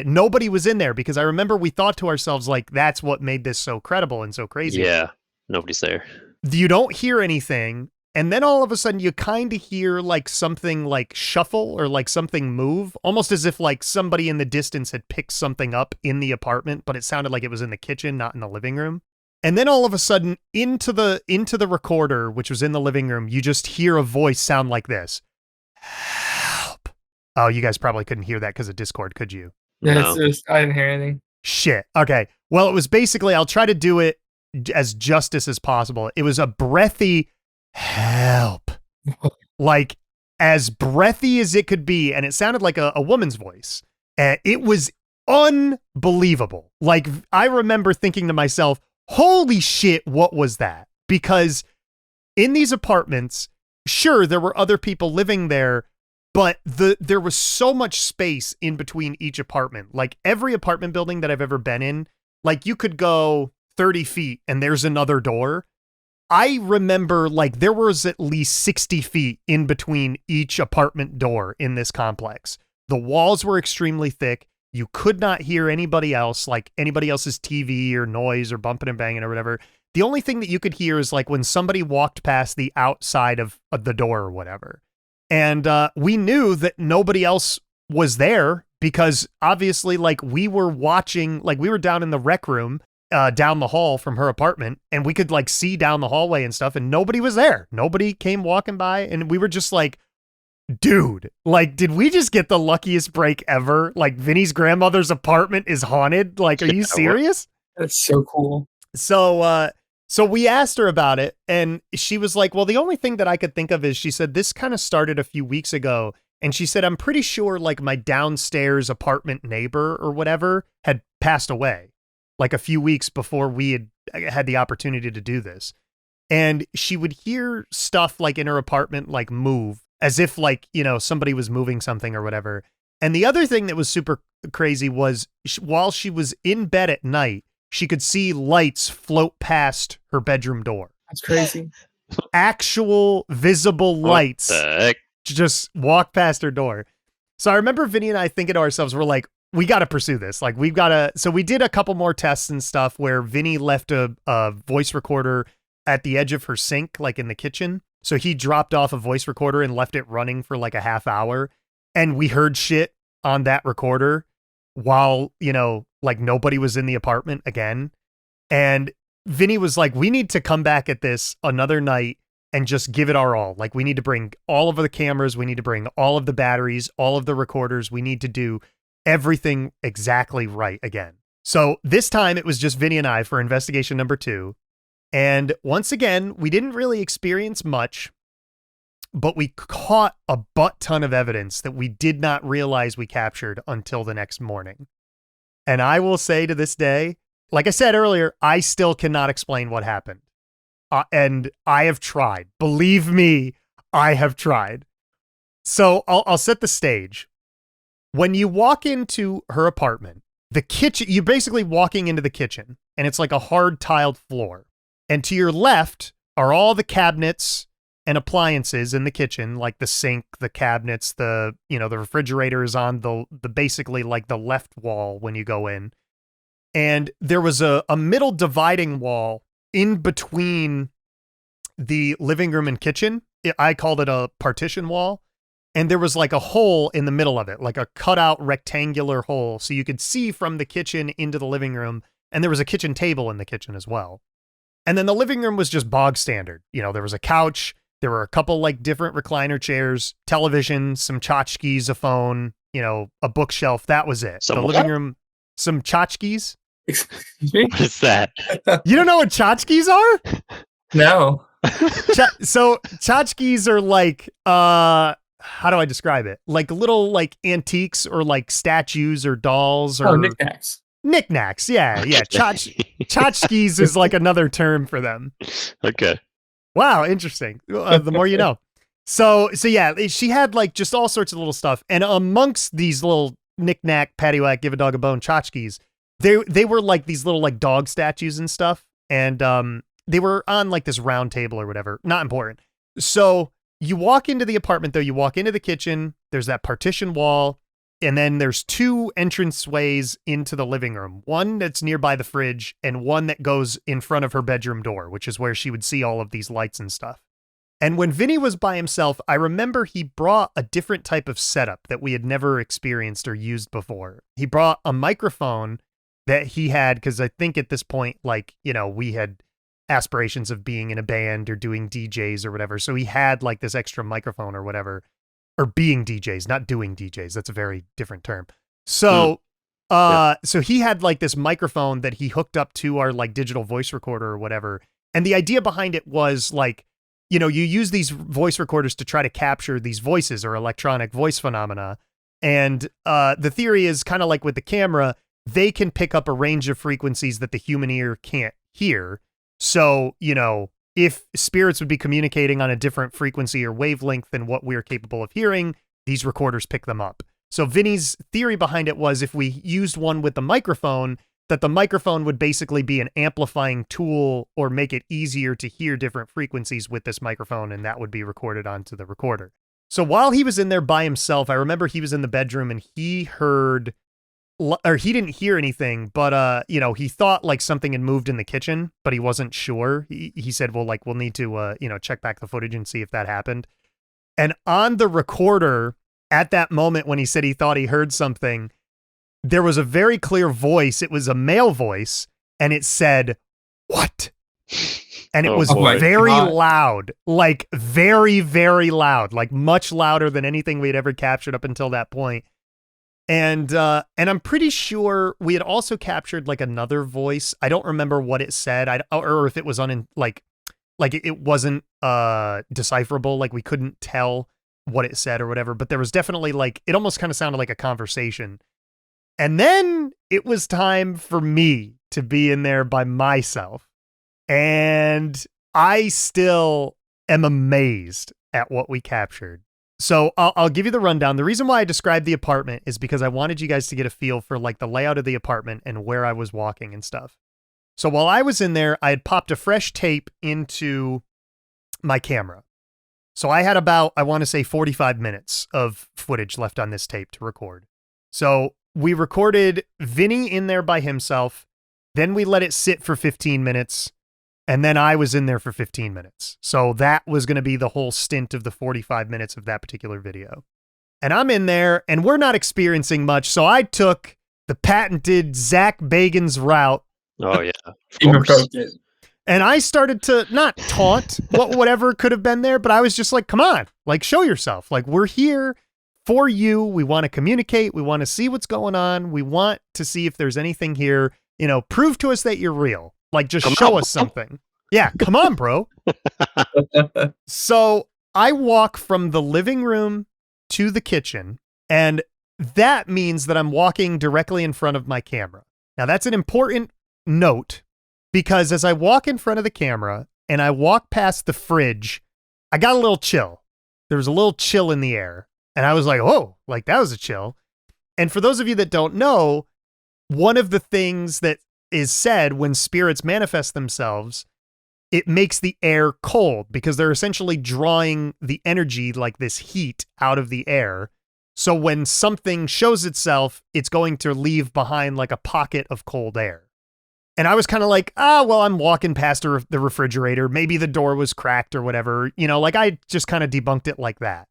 Nobody was in there because I remember we thought to ourselves, like, that's what made this so credible and so crazy. Yeah. Nobody's there. You don't hear anything, and then all of a sudden you kind of hear like something like shuffle or like something move, almost as if like somebody in the distance had picked something up in the apartment, but it sounded like it was in the kitchen, not in the living room. And then all of a sudden into the recorder, which was in the living room, you just hear a voice sound like this. Help. Oh, you guys probably couldn't hear that because of Discord, could you? Yeah, No. I didn't hear anything. Shit. Okay. Well, it was basically, I'll try to do it as justice as possible. It was a breathy help. Like as breathy as it could be. And it sounded like a woman's voice. And it was unbelievable. Like I remember thinking to myself, holy shit, what was that? Because in these apartments, sure, there were other people living there, but there was so much space in between each apartment. Like every apartment building that I've ever been in, like you could go 30 feet and there's another door. I remember like there was at least 60 feet in between each apartment door in this complex. The walls were extremely thick. You could not hear anybody else, like anybody else's TV or noise or bumping and banging or whatever. The only thing that you could hear is like when somebody walked past the outside of the door or whatever. And we knew that nobody else was there because obviously like we were watching, like we were down in the rec room down the hall from her apartment, and we could like see down the hallway and stuff, and nobody was there. Nobody came walking by, and we were just like, dude, like, did we just get the luckiest break ever? Like Vinny's grandmother's apartment is haunted. Like, are you serious? That's so cool. So we asked her about it, and she was like, well, the only thing that I could think of is, she said, this kind of started a few weeks ago. And she said, I'm pretty sure like my downstairs apartment neighbor or whatever had passed away like a few weeks before we had the opportunity to do this. And she would hear stuff like in her apartment, like move as if like, you know, somebody was moving something or whatever. And the other thing that was super crazy was while she was in bed at night, she could see lights float past her bedroom door. That's crazy. Actual visible lights What the heck? just walk past her door. So I remember Vinny and I thinking to ourselves, we're like, we got to pursue this. Like, we've got to. So we did a couple more tests and stuff where Vinny left a voice recorder at the edge of her sink, like in the kitchen. So he dropped off a voice recorder and left it running for like a half hour. And we heard shit on that recorder while, like nobody was in the apartment again. And Vinny was like, we need to come back at this another night and just give it our all. Like, we need to bring all of the cameras. We need to bring all of the batteries, all of the recorders. We need to do everything exactly right again. So this time it was just Vinny and I for investigation number 2. And once again, we didn't really experience much, but we caught a butt ton of evidence that we did not realize we captured until the next morning. And I will say to this day, like I said earlier, I still cannot explain what happened. And I have tried. Believe me, I have tried. So I'll set the stage. When you walk into her apartment, the kitchen, you're basically walking into the kitchen, and it's like a hard tiled floor. And to your left are all the cabinets and appliances in the kitchen, like the sink, the cabinets, the refrigerator is on the basically like the left wall when you go in. And there was a middle dividing wall in between the living room and kitchen. I called it a partition wall. And there was like a hole in the middle of it, like a cutout rectangular hole. So you could see from the kitchen into the living room. And there was a kitchen table in the kitchen as well. And then the living room was just bog standard. There was a couch. There were a couple like different recliner chairs, television, some tchotchkes, a phone, a bookshelf. That was it. The living room, some tchotchkes. Excuse me? What is that? You don't know what tchotchkes are? No. So tchotchkes are like, how do I describe it? Like little like antiques or like statues or dolls or knickknacks. Knickknacks, yeah. Tchotchkes is like another term for them. Okay. Wow, interesting. The more you know. So yeah, she had like just all sorts of little stuff, and amongst these little knick-knack, paddywhack, give a dog a bone tchotchkes, they were like these little like dog statues and stuff, and they were on like this round table or whatever. Not important. So you walk into the apartment though. You walk into the kitchen. There's that partition wall. And then there's 2 entranceways into the living room. One that's nearby the fridge and one that goes in front of her bedroom door, which is where she would see all of these lights and stuff. And when Vinny was by himself, I remember he brought a different type of setup that we had never experienced or used before. He brought a microphone that he had, because I think at this point, like, we had aspirations of being in a band or doing DJs or whatever. So he had like this extra microphone or whatever. Or being DJs, not doing DJs. That's a very different term. So, so he had like this microphone that he hooked up to our like digital voice recorder or whatever. And the idea behind it was like, you use these voice recorders to try to capture these voices or electronic voice phenomena. And the theory is kind of like with the camera, they can pick up a range of frequencies that the human ear can't hear. So, if spirits would be communicating on a different frequency or wavelength than what we're capable of hearing, these recorders pick them up. So Vinny's theory behind it was if we used one with the microphone, that the microphone would basically be an amplifying tool or make it easier to hear different frequencies with this microphone, and that would be recorded onto the recorder. So while he was in there by himself, I remember he was in the bedroom and he heard, or he didn't hear anything, but, he thought like something had moved in the kitchen, but he wasn't sure. He said, well, like, we'll need to, check back the footage and see if that happened. And on the recorder at that moment, when he said he thought he heard something, there was a very clear voice. It was a male voice, and it said, "What?" And it was very loud, like very, very loud, like much louder than anything we had ever captured up until that point. And I'm pretty sure we had also captured like another voice. I don't remember what it said. Or if it was like it wasn't decipherable. Like we couldn't tell what it said or whatever. But there was definitely like, it almost kind of sounded like a conversation. And then it was time for me to be in there by myself. And I still am amazed at what we captured. So I'll give you the rundown. The reason why I described the apartment is because I wanted you guys to get a feel for like the layout of the apartment and where I was walking and stuff. So while I was in there, I had popped a fresh tape into my camera. So I had about, I want to say 45 minutes of footage left on this tape to record. So we recorded Vinny in there by himself. Then we let it sit for 15 minutes. And then I was in there for 15 minutes. So that was going to be the whole stint of the 45 minutes of that particular video. And I'm in there and we're not experiencing much. So I took the patented Zach Bagans route. Oh, yeah. Even Of course. broke it. And I started to not taunt whatever could have been there, but I was just like, come on, like, show yourself. Like, we're here for you. We want to communicate. We want to see what's going on. We want to see if there's anything here. You know, prove to us that you're real. Like, just show us something. Yeah, come on, bro. So I walk from the living room to the kitchen, and that means that I'm walking directly in front of my camera. Now, that's an important note, because as I walk in front of the camera and I walk past the fridge, I got a little chill. There was a little chill in the air. And I was like, oh, like that was a chill. And for those of you that don't know, one of the things that is said when spirits manifest themselves, it makes the air cold because they're essentially drawing the energy, like this heat, out of the air. So when something shows itself, it's going to leave behind like a pocket of cold air. And I was kind of like, well, I'm walking past the refrigerator. Maybe the door was cracked or whatever. You know, like I just kind of debunked it like that.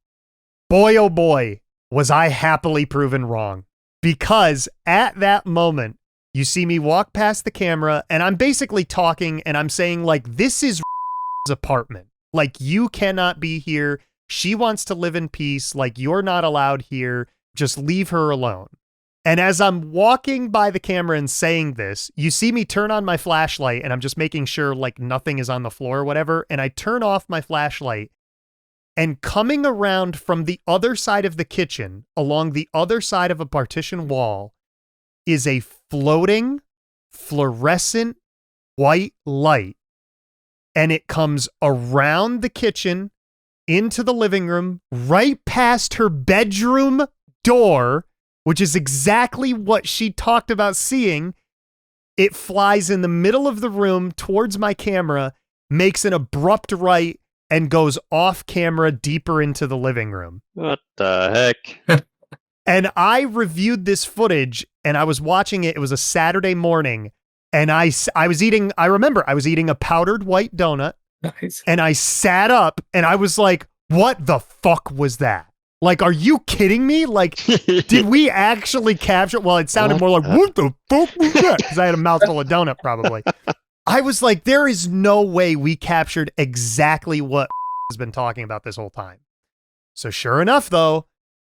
Boy, oh boy, was I happily proven wrong. Because at that moment, you see me walk past the camera and I'm basically talking and I'm saying like, this is apartment. Like, you cannot be here. She wants to live in peace. Like, you're not allowed here. Just leave her alone. And as I'm walking by the camera and saying this, you see me turn on my flashlight and I'm just making sure like nothing is on the floor or whatever. And I turn off my flashlight, and coming around from the other side of the kitchen, along the other side of a partition wall, is a floating, fluorescent white light. And it comes around the kitchen, into the living room, right past her bedroom door, which is exactly what she talked about seeing. It flies in the middle of the room towards my camera, makes an abrupt right, and goes off camera deeper into the living room. What the heck? And I reviewed this footage and I was watching it. It was a Saturday morning and I remember I was eating a powdered white donut. Nice. And I sat up and I was like, what the fuck was that? Like, are you kidding me? Like, did we actually capture? Well, it sounded more like, what the fuck was that? Because I had a mouthful of donut probably. I was like, there is no way we captured exactly what has been talking about this whole time. So sure enough, though,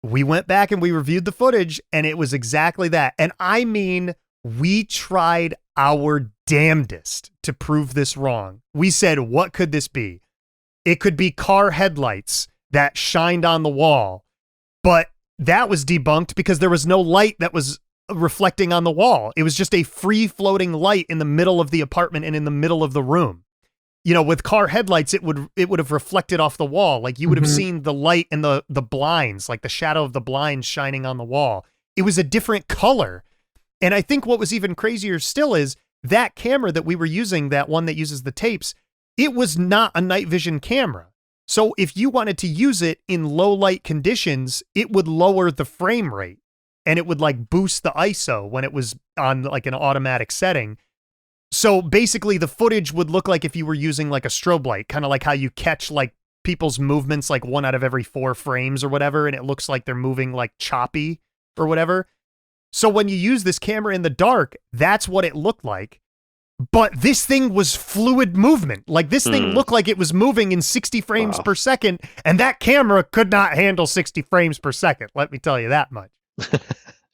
we went back and we reviewed the footage and it was exactly that. And I mean, we tried our damnedest to prove this wrong. We said, what could this be? It could be car headlights that shined on the wall, but that was debunked because there was no light that was reflecting on the wall. It was just a free floating light in the middle of the apartment and in the middle of the room. You know, with car headlights, it would have reflected off the wall. Like you would have seen the light and the blinds, like the shadow of the blinds shining on the wall. It was a different color. And I think what was even crazier still is that camera that we were using, that one that uses the tapes, it was not a night vision camera. So if you wanted to use it in low light conditions, it would lower the frame rate and it would like boost the ISO when it was on like an automatic setting. So basically the footage would look like if you were using like a strobe light, kind of like how you catch like people's movements, like 1 out of every 4 frames or whatever. And it looks like they're moving like choppy or whatever. So when you use this camera in the dark, that's what it looked like. But this thing was fluid movement. Like this thing looked like it was moving in 60 frames per second. And that camera could not handle 60 frames per second. Let me tell you that much.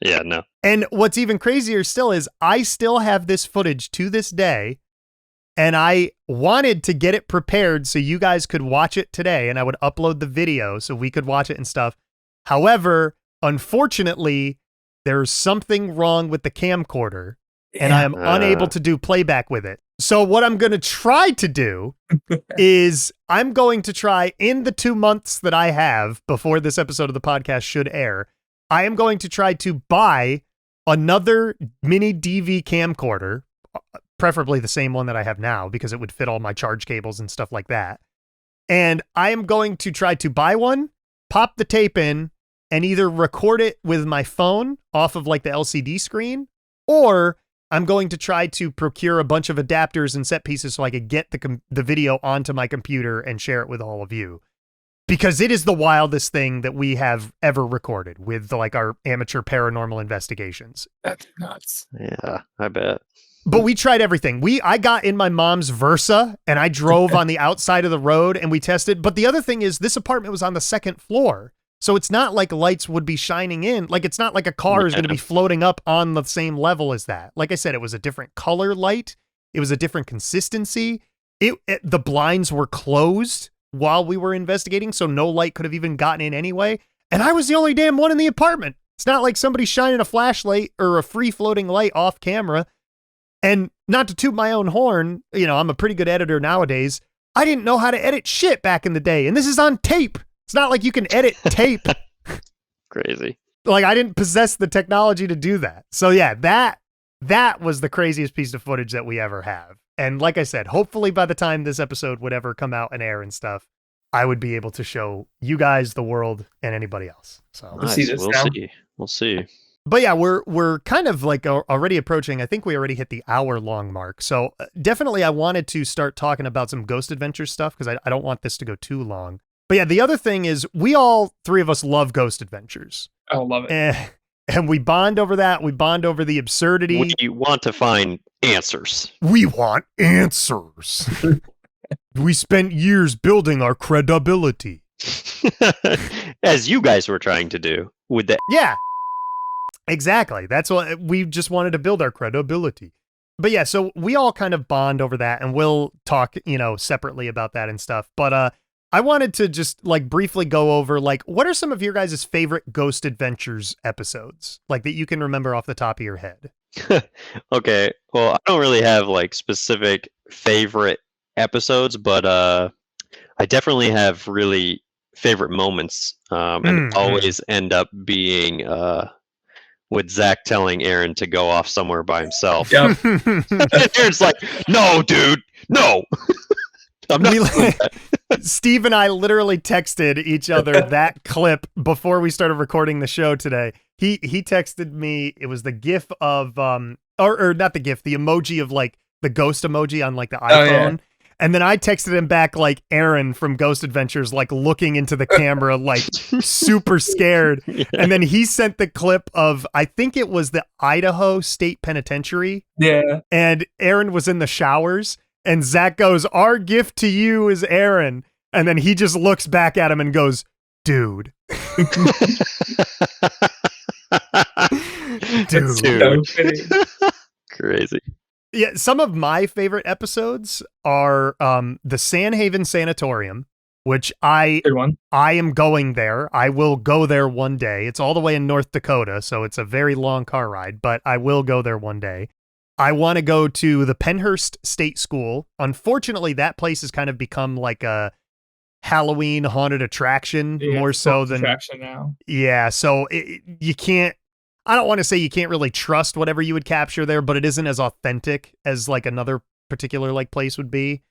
Yeah, no. And what's even crazier still is I still have this footage to this day. And I wanted to get it prepared so you guys could watch it today. And I would upload the video so we could watch it and stuff. However, unfortunately, there's something wrong with the camcorder. And I am unable to do playback with it. So what I'm going to try to do is I'm going to try in the 2 months that I have before this episode of the podcast should air, I am going to try to buy another mini DV camcorder, preferably the same one that I have now because it would fit all my charge cables and stuff like that. And I am going to try to buy one, pop the tape in, and either record it with my phone off of like the LCD screen, or I'm going to try to procure a bunch of adapters and set pieces so I could get the video onto my computer and share it with all of you. Because it is the wildest thing that we have ever recorded with like our amateur paranormal investigations. That's nuts. Yeah, I bet. But we tried everything. I got in my mom's Versa and I drove on the outside of the road and we tested. But the other thing is this apartment was on the second floor. So it's not like lights would be shining in. Like it's not like a car is going to be floating up on the same level as that. Like I said, it was a different color light. It was a different consistency. The blinds were closed while we were investigating, so no light could have even gotten in anyway. And I was the only damn one in the apartment. It's not like somebody shining a flashlight or a free floating light off camera. And not to toot my own horn, you know, I'm a pretty good editor nowadays. I didn't know how to edit shit back in the day. And this is on tape. It's not like you can edit tape. Crazy. Like I didn't possess the technology to do that. So yeah, that was the craziest piece of footage that we ever have. And like I said, hopefully by the time this episode would ever come out and air and stuff, I would be able to show you guys, the world, and anybody else. So Nice. See this We'll now? see. We'll see. but yeah, we're kind of like already approaching. I think we already hit the hour-long mark. So definitely I wanted to start talking about some Ghost Adventures stuff because I don't want this to go too long. But yeah, the other thing is we all three of us love Ghost Adventures. I love it. And we bond over that. We bond over the absurdity. We want to find answers. We want answers. We spent years building our credibility. As you guys were trying to do with the Yeah, exactly. That's what we just wanted to build, our credibility. But yeah, so we all kind of bond over that and we'll talk, you know, separately about that and stuff. But I wanted to just like briefly go over like what are some of your guys' favorite Ghost Adventures episodes like that you can remember off the top of your head? Okay, well, I don't really have like specific favorite episodes, but I definitely have really favorite moments, and it always end up being with Zach telling Aaron to go off somewhere by himself. Yep. And Aaron's like, "No, dude, no." I'm not doing that. Steve and I literally texted each other that clip before we started recording the show today. He texted me, it was the gif of or not the gif, the emoji of like the ghost emoji on like the iPhone. Oh, yeah. And then I texted him back like Aaron from Ghost Adventures, like looking into the camera, like super scared. Yeah. And then he sent the clip of, I think it was the Idaho State Penitentiary. Yeah. And Aaron was in the showers. And Zach goes, "Our gift to you is Aaron." And then he just looks back at him and goes, "Dude." That's Dude. so fitting. Crazy. Yeah, some of my favorite episodes are the Sandhaven Sanatorium, which I Good one. am going there. I will go there one day. It's all the way in North Dakota, so it's a very long car ride, but I will go there one day. I want to go to the Pennhurst State School. Unfortunately, that place has kind of become like a Halloween haunted attraction Yeah, more it's so a than attraction now. yeah. So you can't. I don't want to say you can't really trust whatever you would capture there, but it isn't as authentic as like another particular like place would be.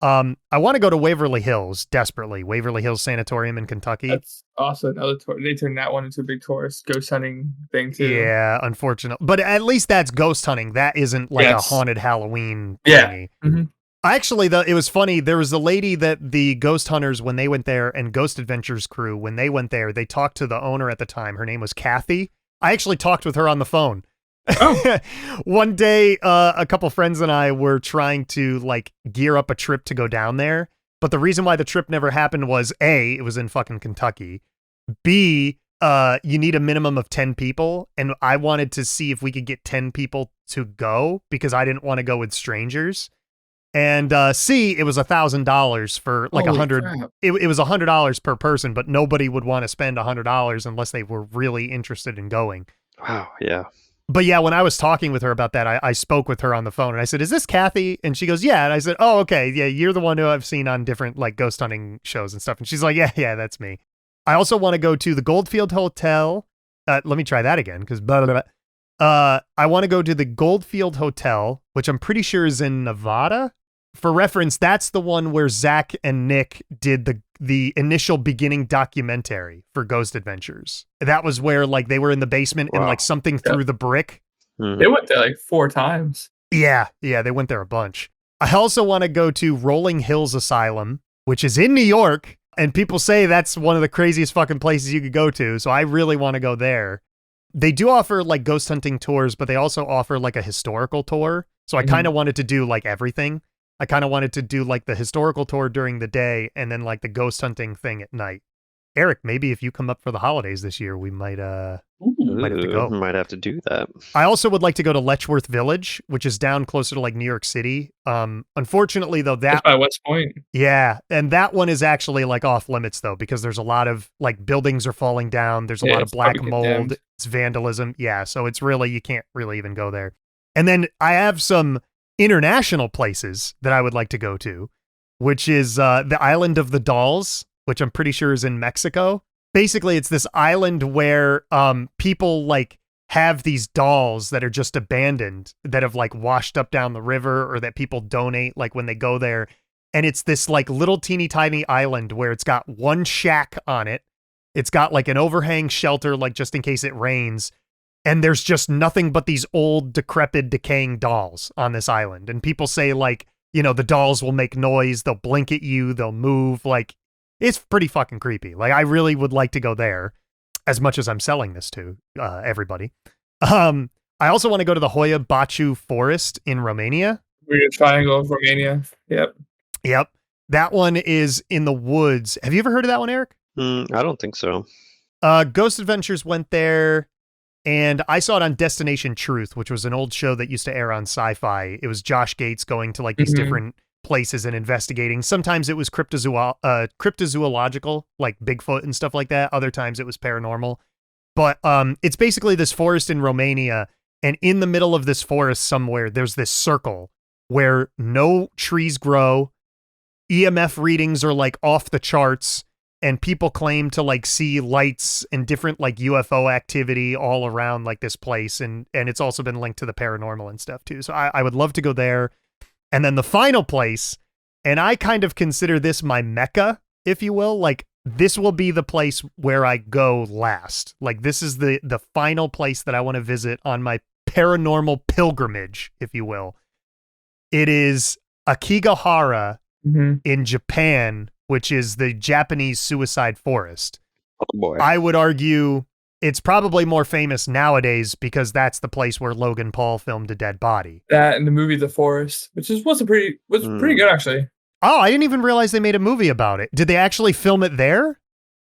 I want to go to Waverly Hills desperately. Waverly Hills Sanatorium in Kentucky. That's also another tour. They turned that one into a big tourist ghost hunting thing too. Yeah, unfortunate. But at least that's ghost hunting. That isn't like Yes. a haunted Halloween Yeah. thingy. Mhm. Actually, it was funny. There was a lady that the ghost hunters, when they went there, and Ghost Adventures crew, when they went there, they talked to the owner at the time. Her name was Kathy. I actually talked with her on the phone. Oh. One day, a couple friends and I were trying to like gear up a trip to go down there. But the reason why the trip never happened was A, it was in fucking Kentucky. B, you need a minimum of 10 people. And I wanted to see if we could get 10 people to go because I didn't want to go with strangers. And C, it was $1,000 for like Holy 100. crap. It was $100 per person, but nobody would want to spend $100 unless they were really interested in going. Wow. Yeah. But yeah, when I was talking with her about that, I spoke with her on the phone and I said, "Is this Kathy?" And she goes, "Yeah." And I said, "Oh, okay. Yeah, you're the one who I've seen on different like ghost hunting shows and stuff." And she's like, yeah, that's me. I also want to go to the Goldfield Hotel. Let me try that again because blah, blah, blah. I want to go to the Goldfield Hotel, which I'm pretty sure is in Nevada. for reference, that's the one where Zach and Nick did the initial beginning documentary for Ghost Adventures. That was where like they were in the basement and like something through the brick. They went there like 4 times. Yeah, they went there a bunch. I also want to go to Rolling Hills Asylum, which is in New York, and people say that's one of the craziest fucking places you could go to, so I really want to go there. They do offer like ghost hunting tours, but they also offer like a historical tour, so I kind of wanted to do like everything. I kind of wanted to do like the historical tour during the day and then like the ghost hunting thing at night. Eric, maybe if you come up for the holidays this year, we might have to go. Might have to do that. I also would like to go to Letchworth Village, which is down closer to like New York City. Unfortunately though, That's by West Point. Yeah, and that one is actually like off limits though, because there's a lot of like buildings are falling down. There's a lot of black mold. Condemned. It's vandalism. Yeah, so it's really, you can't really even go there. And then I have some international places that I would like to go to, which is the Island of the Dolls, which I'm pretty sure is in Mexico. Basically, it's this island where people like have these dolls that are just abandoned that have like washed up down the river or that people donate like when they go there. And it's this like little teeny tiny island where it's got one shack on it. It's got like an overhang shelter, like just in case it rains. And there's just nothing but these old, decrepit, decaying dolls on this island. And people say like, you know, the dolls will make noise. They'll blink at you. They'll move. Like, it's pretty fucking creepy. Like, I really would like to go there as much as I'm selling this to everybody. I also want to go to the Hoia Baciu Forest in Romania. Weird Triangle of Romania. Yep. That one is in the woods. Have you ever heard of that one, Eric? I don't think so. Ghost Adventures went there, and I saw it on Destination Truth, which was an old show that used to air on Sci-Fi. It was Josh Gates going to like these different places and investigating. Sometimes it was cryptozoological, like Bigfoot and stuff like that. Other times it was paranormal. But it's basically this forest in Romania, and in the middle of this forest somewhere, there's this circle where no trees grow. EMF readings are like off the charts, and people claim to like see lights and different like UFO activity all around like this place. And it's also been linked to the paranormal and stuff too. So I would love to go there. And then the final place, and I kind of consider this my Mecca, if you will, like this will be the place where I go last. Like this is the final place that I want to visit on my paranormal pilgrimage, if you will. It is Akigahara in Japan, which is the Japanese suicide forest. Oh boy. I would argue it's probably more famous nowadays because that's the place where Logan Paul filmed a dead body. That and the movie The Forest, which was pretty good actually. Oh, I didn't even realize they made a movie about it. Did they actually film it there?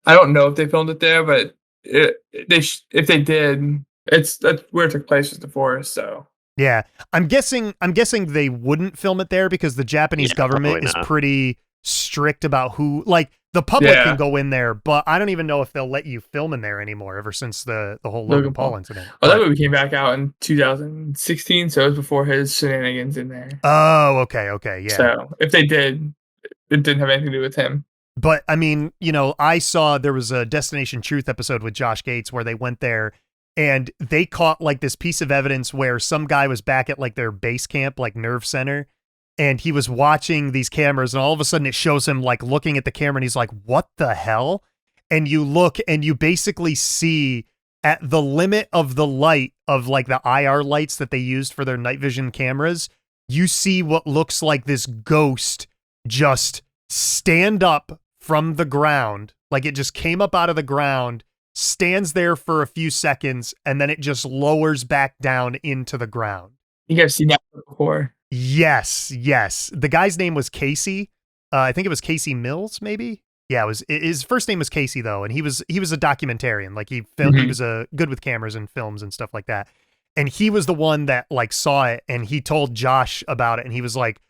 I don't know if they filmed it there, but if they did, that's where it took place was The Forest. So yeah, I'm guessing they wouldn't film it there because the Japanese government is pretty strict about who, like, the public can go in there, but I don't even know if they'll let you film in there anymore ever since the whole Logan Paul incident. Oh, that movie came back out in 2016, so it was before his shenanigans in there. Oh, okay, yeah. So if they did, it didn't have anything to do with him. But I mean, you know, I saw there was a Destination Truth episode with Josh Gates where they went there and they caught like this piece of evidence where some guy was back at like their base camp, like nerve center, and he was watching these cameras, and all of a sudden it shows him like looking at the camera, and he's like, what the hell? And you look and you basically see at the limit of the light of like the IR lights that they used for their night vision cameras, you see what looks like this ghost just stand up from the ground. Like it just came up out of the ground, stands there for a few seconds, and then it just lowers back down into the ground. You guys seen that before? Yes. The guy's name was Casey. I think it was Casey Mills, maybe. Yeah, it was. His first name was Casey though, and he was a documentarian. Like he filmed. He was good with cameras and films and stuff like that. And he was the one that like saw it, and he told Josh about it, and he was like,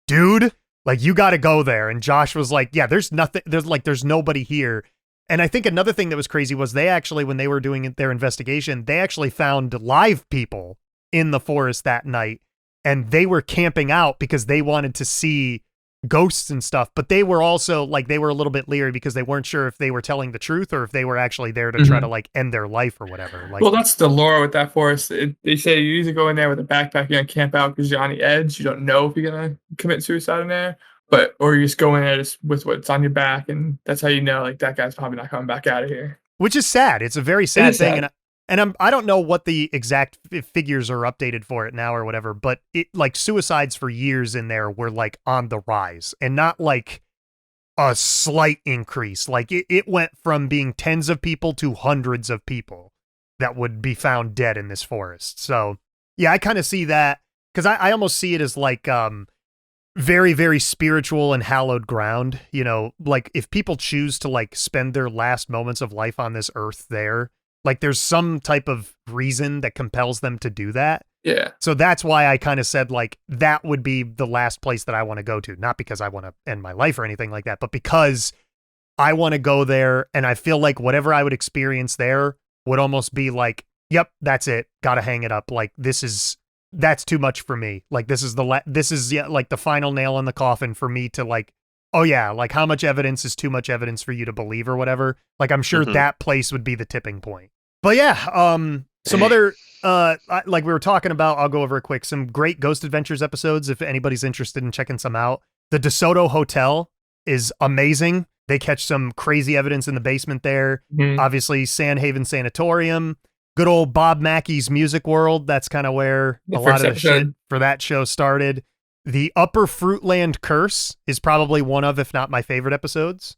"Dude, like you got to go there." And Josh was like, "Yeah, there's nothing. There's nobody here." And I think another thing that was crazy was they actually, when they were doing their investigation, they actually found live people in the forest that night. And they were camping out because they wanted to see ghosts and stuff, but they were also like, they were a little bit leery because they weren't sure if they were telling the truth or if they were actually there to try to like end their life or whatever. Like, well, that's the lore with that forest. They say you either go in there with a backpack, you're gonna camp out because you're on the edge. You don't know if you're gonna commit suicide in there, or you just go in there just with what's on your back, and that's how you know like that guy's probably not coming back out of here. which is sad. It's a very sad thing. Sad. And I don't know what the exact figures are updated for it now or whatever, but it like suicides for years in there were like on the rise and not like a slight increase. Like it went from being tens of people to hundreds of people that would be found dead in this forest. So yeah, I kind of see that because I almost see it as like very, very spiritual and hallowed ground. You know, like if people choose to like spend their last moments of life on this earth there, like there's some type of reason that compels them to do that. Yeah. So that's why I kind of said like that would be the last place that I want to go to. Not because I want to end my life or anything like that, but because I want to go there and I feel like whatever I would experience there would almost be like, yep, that's it. Got to hang it up. Like that's too much for me. Like this is like the final nail in the coffin for me to like, oh yeah, like how much evidence is too much evidence for you to believe or whatever. Like I'm sure that place would be the tipping point. But yeah, some other like we were talking about, I'll go over it quick. Some great Ghost Adventures episodes if anybody's interested in checking some out. The DeSoto Hotel is amazing. They catch some crazy evidence in the basement there. Obviously, Sandhaven Sanatorium. Good old Bob Mackey's Music World. That's kind of where a lot of the shit for that show started. The Upper Fruitland Curse is probably one of, if not my favorite episodes.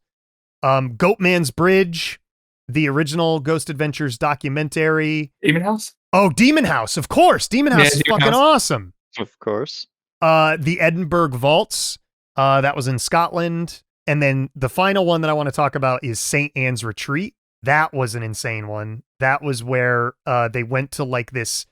Goatman's Bridge, the original Ghost Adventures documentary. Demon House? Oh, Demon House, of course. Demon House is fucking awesome. Of course. The Edinburgh Vaults, that was in Scotland. And then the final one that I want to talk about is St. Anne's Retreat. That was an insane one. That was where they went to like this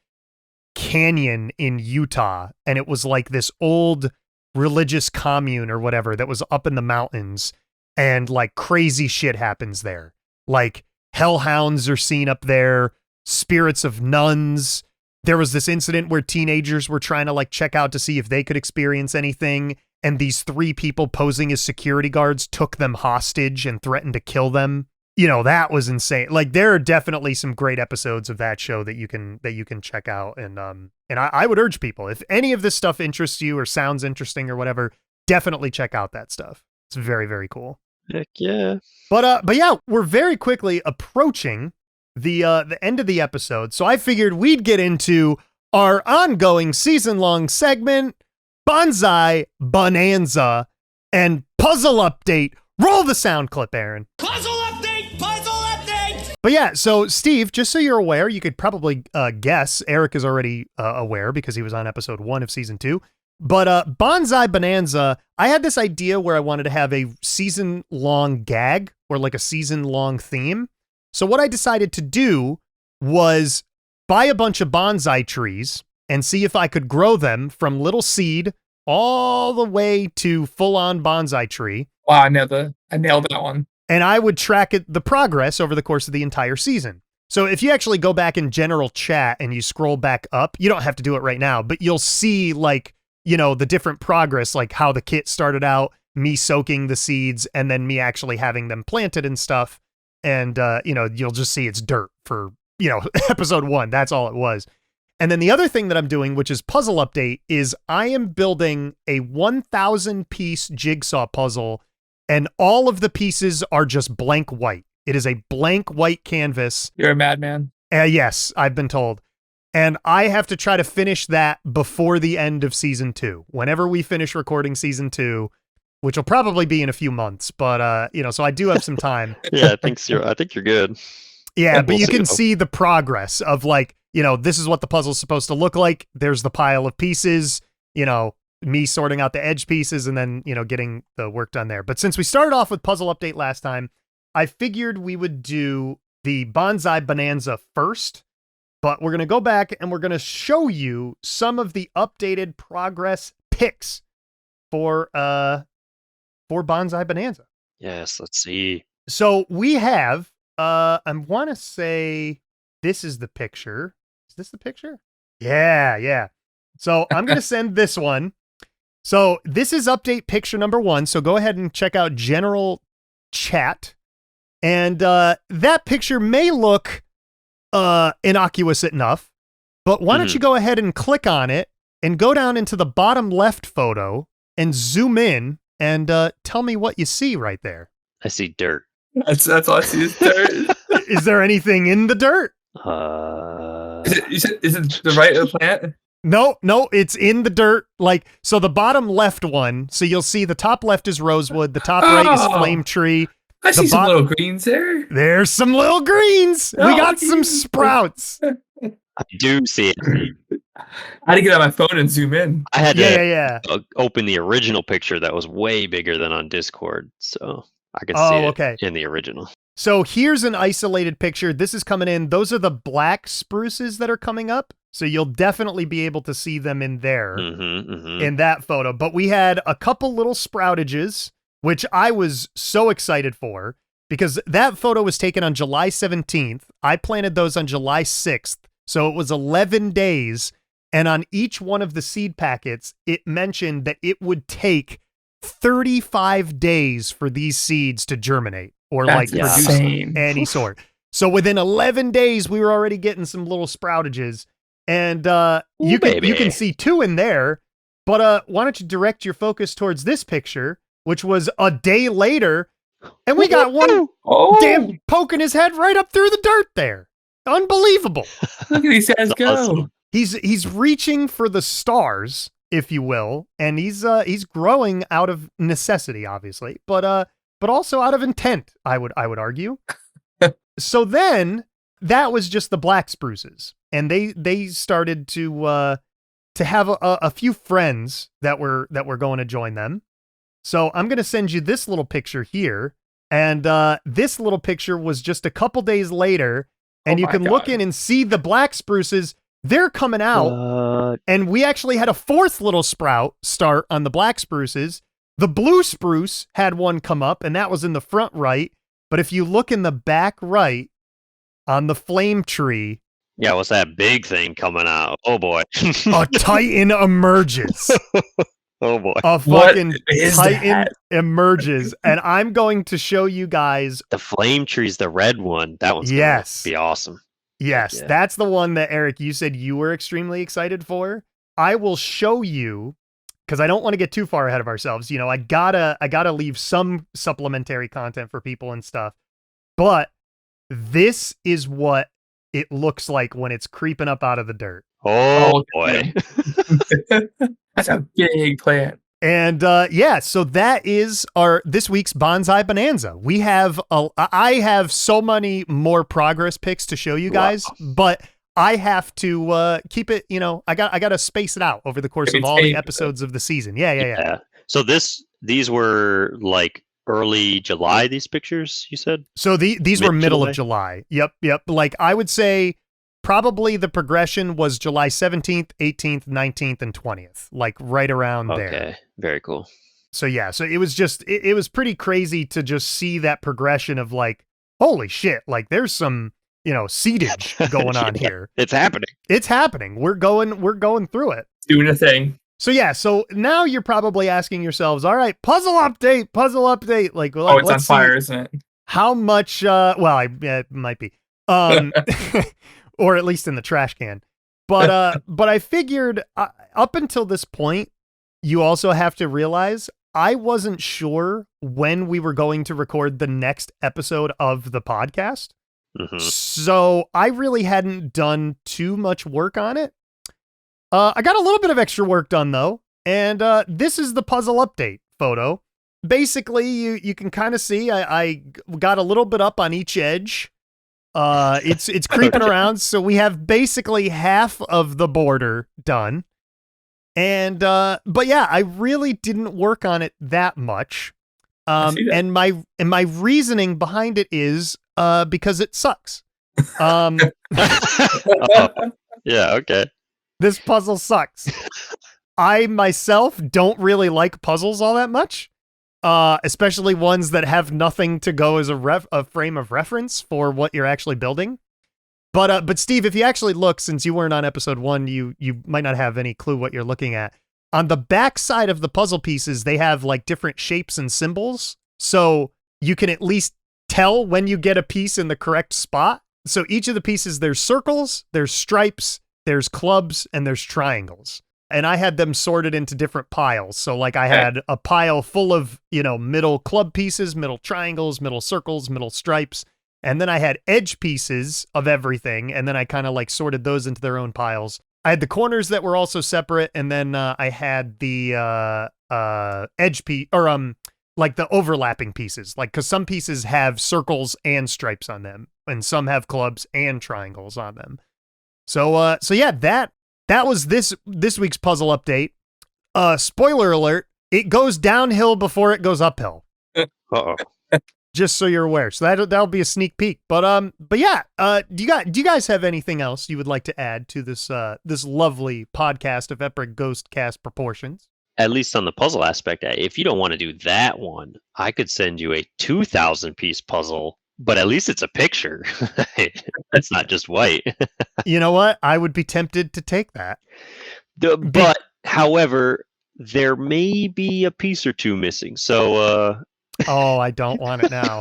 canyon in Utah, and it was like this old religious commune or whatever that was up in the mountains, and like crazy shit happens there. Like hellhounds are seen up there, spirits of nuns. There was this incident where teenagers were trying to like check out to see if they could experience anything, and these 3 people posing as security guards took them hostage and threatened to kill them. You know, that was insane. Like there are definitely some great episodes of that show that you can check out. And I would urge people, if any of this stuff interests you or sounds interesting or whatever, definitely check out that stuff. It's very, very cool. Heck yeah. But yeah, we're very quickly approaching the end of the episode. So I figured we'd get into our ongoing season-long segment, Bonsai Bonanza and Puzzle Update. Roll the sound clip, Aaron. Puzzle update! Puzzle update! But yeah, so Steve, just so you're aware, you could probably guess, Erick is already aware because he was on episode 1 of season 2. But Bonsai Bonanza, I had this idea where I wanted to have a season-long gag or like a season-long theme. So what I decided to do was buy a bunch of bonsai trees and see if I could grow them from little seed all the way to full-on bonsai tree. Wow, I nailed that one. And I would track the progress over the course of the entire season. So if you actually go back in general chat and you scroll back up, you don't have to do it right now, but you'll see like, you know, the different progress, like how the kit started out, me soaking the seeds, and then me actually having them planted and stuff. And, you know, you'll just see it's dirt for, you know, episode 1. That's all it was. And then the other thing that I'm doing, which is puzzle update, is I am building a 1,000 piece jigsaw puzzle, and all of the pieces are just blank white. It is a blank white canvas. You're a madman. Yes, I've been told. And I have to try to finish that before the end of season 2. Whenever we finish recording season 2, which will probably be in a few months, but you know, so I do have some time. Yeah, I think you're good. Yeah, but We'll you see, can though. see the progress of like, you know, this is what the puzzle's supposed to look like. There's the pile of pieces, you know, me sorting out the edge pieces and then, you know, getting the work done there. But since we started off with puzzle update last time, I figured we would do the Bonsai Bonanza first, but we're going to go back and we're going to show you some of the updated progress pics for Bonsai Bonanza. Yes, let's see. So we have, I want to say this is the picture. Is this the picture? Yeah. So I'm going to send this one. So this is update picture number 1. So go ahead and check out general chat. And that picture may look innocuous enough, but why don't you go ahead and click on it and go down into the bottom left photo and zoom in and tell me what you see right there. I see dirt. That's all I see is dirt. Is there anything in the dirt? Is it the right of the plant? No, it's in the dirt. Like, so the bottom left one, so you'll see the top left is rosewood, the top right is flame tree. I see some little greens there. There's some little greens. We got some sprouts. I do see it. I had to get on my phone and zoom in. I had to open the original picture that was way bigger than on Discord, so I could see it in the original. So here's an isolated picture. This is coming in. Those are the black spruces that are coming up. So you'll definitely be able to see them in there in that photo. But we had a couple little sproutages, which I was so excited for because that photo was taken on July 17th. I planted those on July 6th. So it was 11 days. And on each one of the seed packets, it mentioned that it would take 35 days for these seeds to germinate or produce any sort. So within 11 days, we were already getting some little sproutages. And you can see 2 in there. But why don't you direct your focus towards this picture, which was a day later, and we got one damn poking his head right up through the dirt there. Unbelievable. Look at these guys go. Awesome. He's reaching for the stars, if you will, and he's growing out of necessity, obviously, but also out of intent, I would argue. So then that was just the black spruces, and they started to have a few friends that were going to join them. So I'm going to send you this little picture here, and this little picture was just a couple days later, and you can look in and see the black spruces. They're coming out, and we actually had a 4th little sprout start on the black spruces. The blue spruce had one come up, and that was in the front right. But if you look in the back right on the flame tree... Yeah, what's that big thing coming out? Oh, boy. A titan emerges. Oh, boy. A fucking titan emerges, and I'm going to show you guys... The flame tree's the red one. That one's going to be awesome. Yes, that's the one that, Eric, you said you were extremely excited for. I will show you, because I don't want to get too far ahead of ourselves. You know, I gotta leave some supplementary content for people and stuff. But this is what it looks like when it's creeping up out of the dirt. Oh boy. That's a big plant. And so that is this week's Bonsai Bonanza. We have I have so many more progress pics to show you guys, but I have to keep it, I got to space it out over the course of all the episodes of the season. Yeah. So these were like early July, these pictures, you said? So these were middle of July. Yep. Like I would say probably the progression was July 17th, 18th, 19th, and 20th, like right around there. Okay, very cool. So yeah, so it was just, it was pretty crazy to just see that progression of like, holy shit, like there's some, seedage going on here. It's happening. It's happening. We're going through it. Doing a thing. So yeah, so now you're probably asking yourselves, all right, puzzle update. Like, it's on fire, isn't it? How much, it might be. Or at least in the trash can. But I figured up until this point, you also have to realize I wasn't sure when we were going to record the next episode of the podcast. Mm-hmm. So I really hadn't done too much work on it. I got a little bit of extra work done though. And this is the puzzle update photo. Basically, you can kind of see I got a little bit up on each edge. It's creeping around, so we have basically half of the border done. And but yeah, I really didn't work on it that much. And my reasoning behind it is because it sucks. Yeah, okay. This puzzle sucks. I myself don't really like puzzles all that much. Especially ones that have nothing to go as a frame of reference for what you're actually building. But Steve, if you actually look, since you weren't on episode 1, you might not have any clue what you're looking at. on the back side of the puzzle pieces, they have like different shapes and symbols. So you can at least tell when you get a piece in the correct spot. So each of the pieces, there's circles, there's stripes, there's clubs, and there's triangles. And I had them sorted into different piles. So like I had a pile full of, middle club pieces, middle triangles, middle circles, middle stripes. And then I had edge pieces of everything. And then I kind of like sorted those into their own piles. I had the corners that were also separate. And then I had the edge piece, or like the overlapping pieces. Like, because some pieces have circles and stripes on them. And some have clubs and triangles on them. So yeah, that was this week's puzzle update. Spoiler alert, it goes downhill before it goes uphill. Uh-oh. Just so you're aware. So that'll be a sneak peek. But yeah, do you guys have anything else you would like to add to this lovely podcast of Epic Ghost Cast proportions? At least on the puzzle aspect, if you don't want to do that one, I could send you a 2,000 piece puzzle, but at least it's a picture. It's not just white. You know what? I would be tempted to take that. But however, there may be a piece or two missing. So oh, I don't want it now.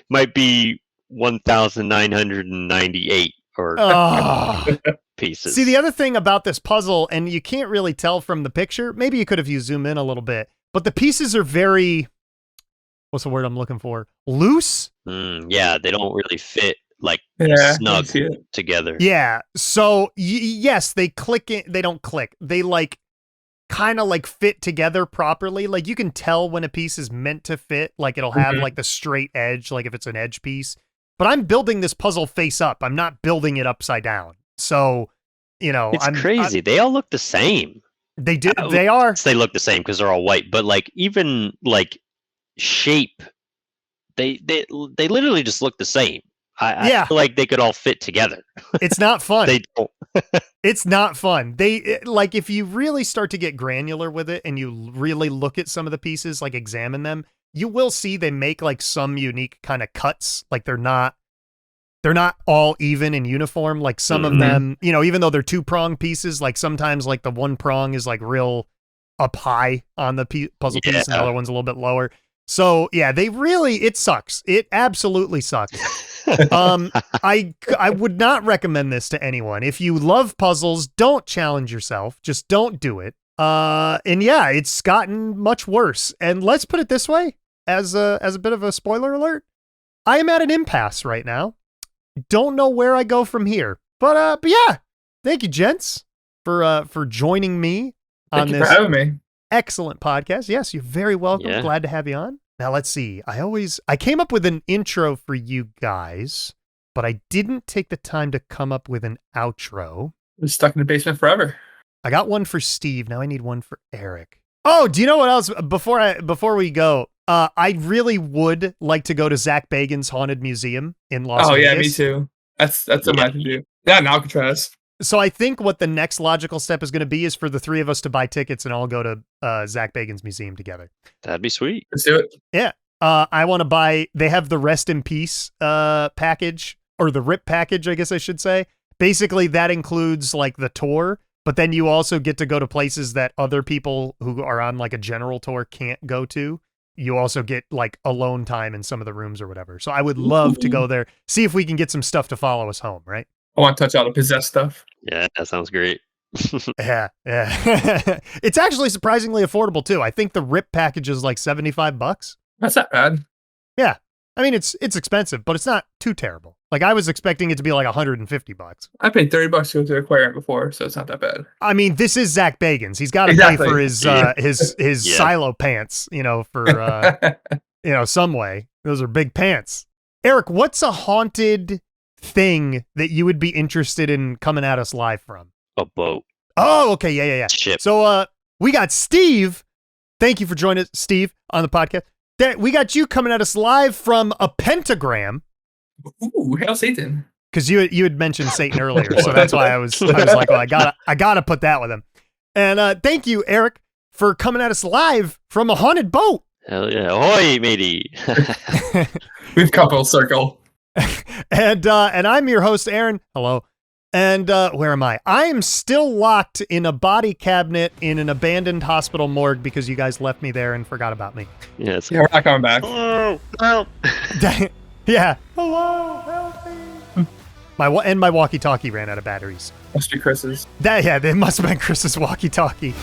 Might be 1,998 or pieces. See, the other thing about this puzzle, and you can't really tell from the picture, maybe you could have used zoom in a little bit, but the pieces are very, what's the word I'm looking for? Loose? Yeah, they don't really fit like snug together. Yeah. So yes, they click in, they don't click. They like kind of like fit together properly. Like you can tell when a piece is meant to fit, like it'll have like the straight edge, like if it's an edge piece. But I'm building this puzzle face up. I'm not building it upside down. So, it's crazy. They all look the same. They do. They are. They look the same because they're all white. But like even like shape, they literally just look the same. I feel like they could all fit together. It's not fun. They don't. It's not fun. Like if you really start to get granular with it and you really look at some of the pieces, like examine them, you will see they make like some unique kind of cuts. Like they're not all even and uniform. Like some of them, even though they're 2-prong pieces, like sometimes like the one prong is like real up high on the puzzle piece and the other one's a little bit lower. So yeah, it sucks. It absolutely sucks. I would not recommend this to anyone. If you love puzzles, don't challenge yourself. Just don't do it. And yeah, it's gotten much worse. And let's put it this way, as a bit of a spoiler alert, I am at an impasse right now. Don't know where I go from here. But yeah, thank you, gents, for joining me on this. Thank you for having me. Excellent podcast. Yes, you're very welcome. Yeah. Glad to have you on. Now let's see. I came up with an intro for you guys, but I didn't take the time to come up with an outro. We're stuck in the basement forever. I got one for Steve. Now I need one for Eric. Oh, do you know what else? Before we go, I really would like to go to Zach Bagans' Haunted Museum in Las Vegas. Oh yeah, me too. That's what I can do. Yeah, in Alcatraz. So I think what the next logical step is going to be is for the three of us to buy tickets and all go to Zach Bagans' museum together. That'd be sweet. Let's do it. Yeah. I want to buy, they have the Rest in Peace package, or the RIP package, I guess I should say. Basically, that includes like the tour, but then you also get to go to places that other people who are on like a general tour can't go to. You also get like alone time in some of the rooms or whatever. So I would love to go there, see if we can get some stuff to follow us home, right? I want to touch all the possessed stuff. Yeah, that sounds great. Yeah. It's actually surprisingly affordable too. I think the RIP package is like $75. That's not bad. Yeah. I mean, it's expensive, but it's not too terrible. Like I was expecting it to be like $150. I paid $30 to go to the aquarium before, so it's not that bad. I mean, this is Zach Bagans. He's got to pay for his silo pants, for some way. Those are big pants. Eric, what's a haunted thing that you would be interested in coming at us live from? A boat. Oh, okay. Yeah. Ship. So we got Steve. Thank you for joining us, Steve, on the podcast. We got you coming at us live from a pentagram. Ooh, hail Satan. Because you had mentioned Satan earlier, so that's why I was like, well, I gotta put that with him. And thank you, Eric, for coming at us live from a haunted boat. Hell yeah. Ahoy, matey. We've come full circle. And I'm your host, Aaron. Hello. And where am I? I am still locked in a body cabinet in an abandoned hospital morgue because you guys left me there and forgot about me. Yes. Yeah, we're not coming back. Oh, help. Yeah. Hello, help me. My walkie-talkie ran out of batteries. Must be Chris's. That must have been Chris's walkie-talkie.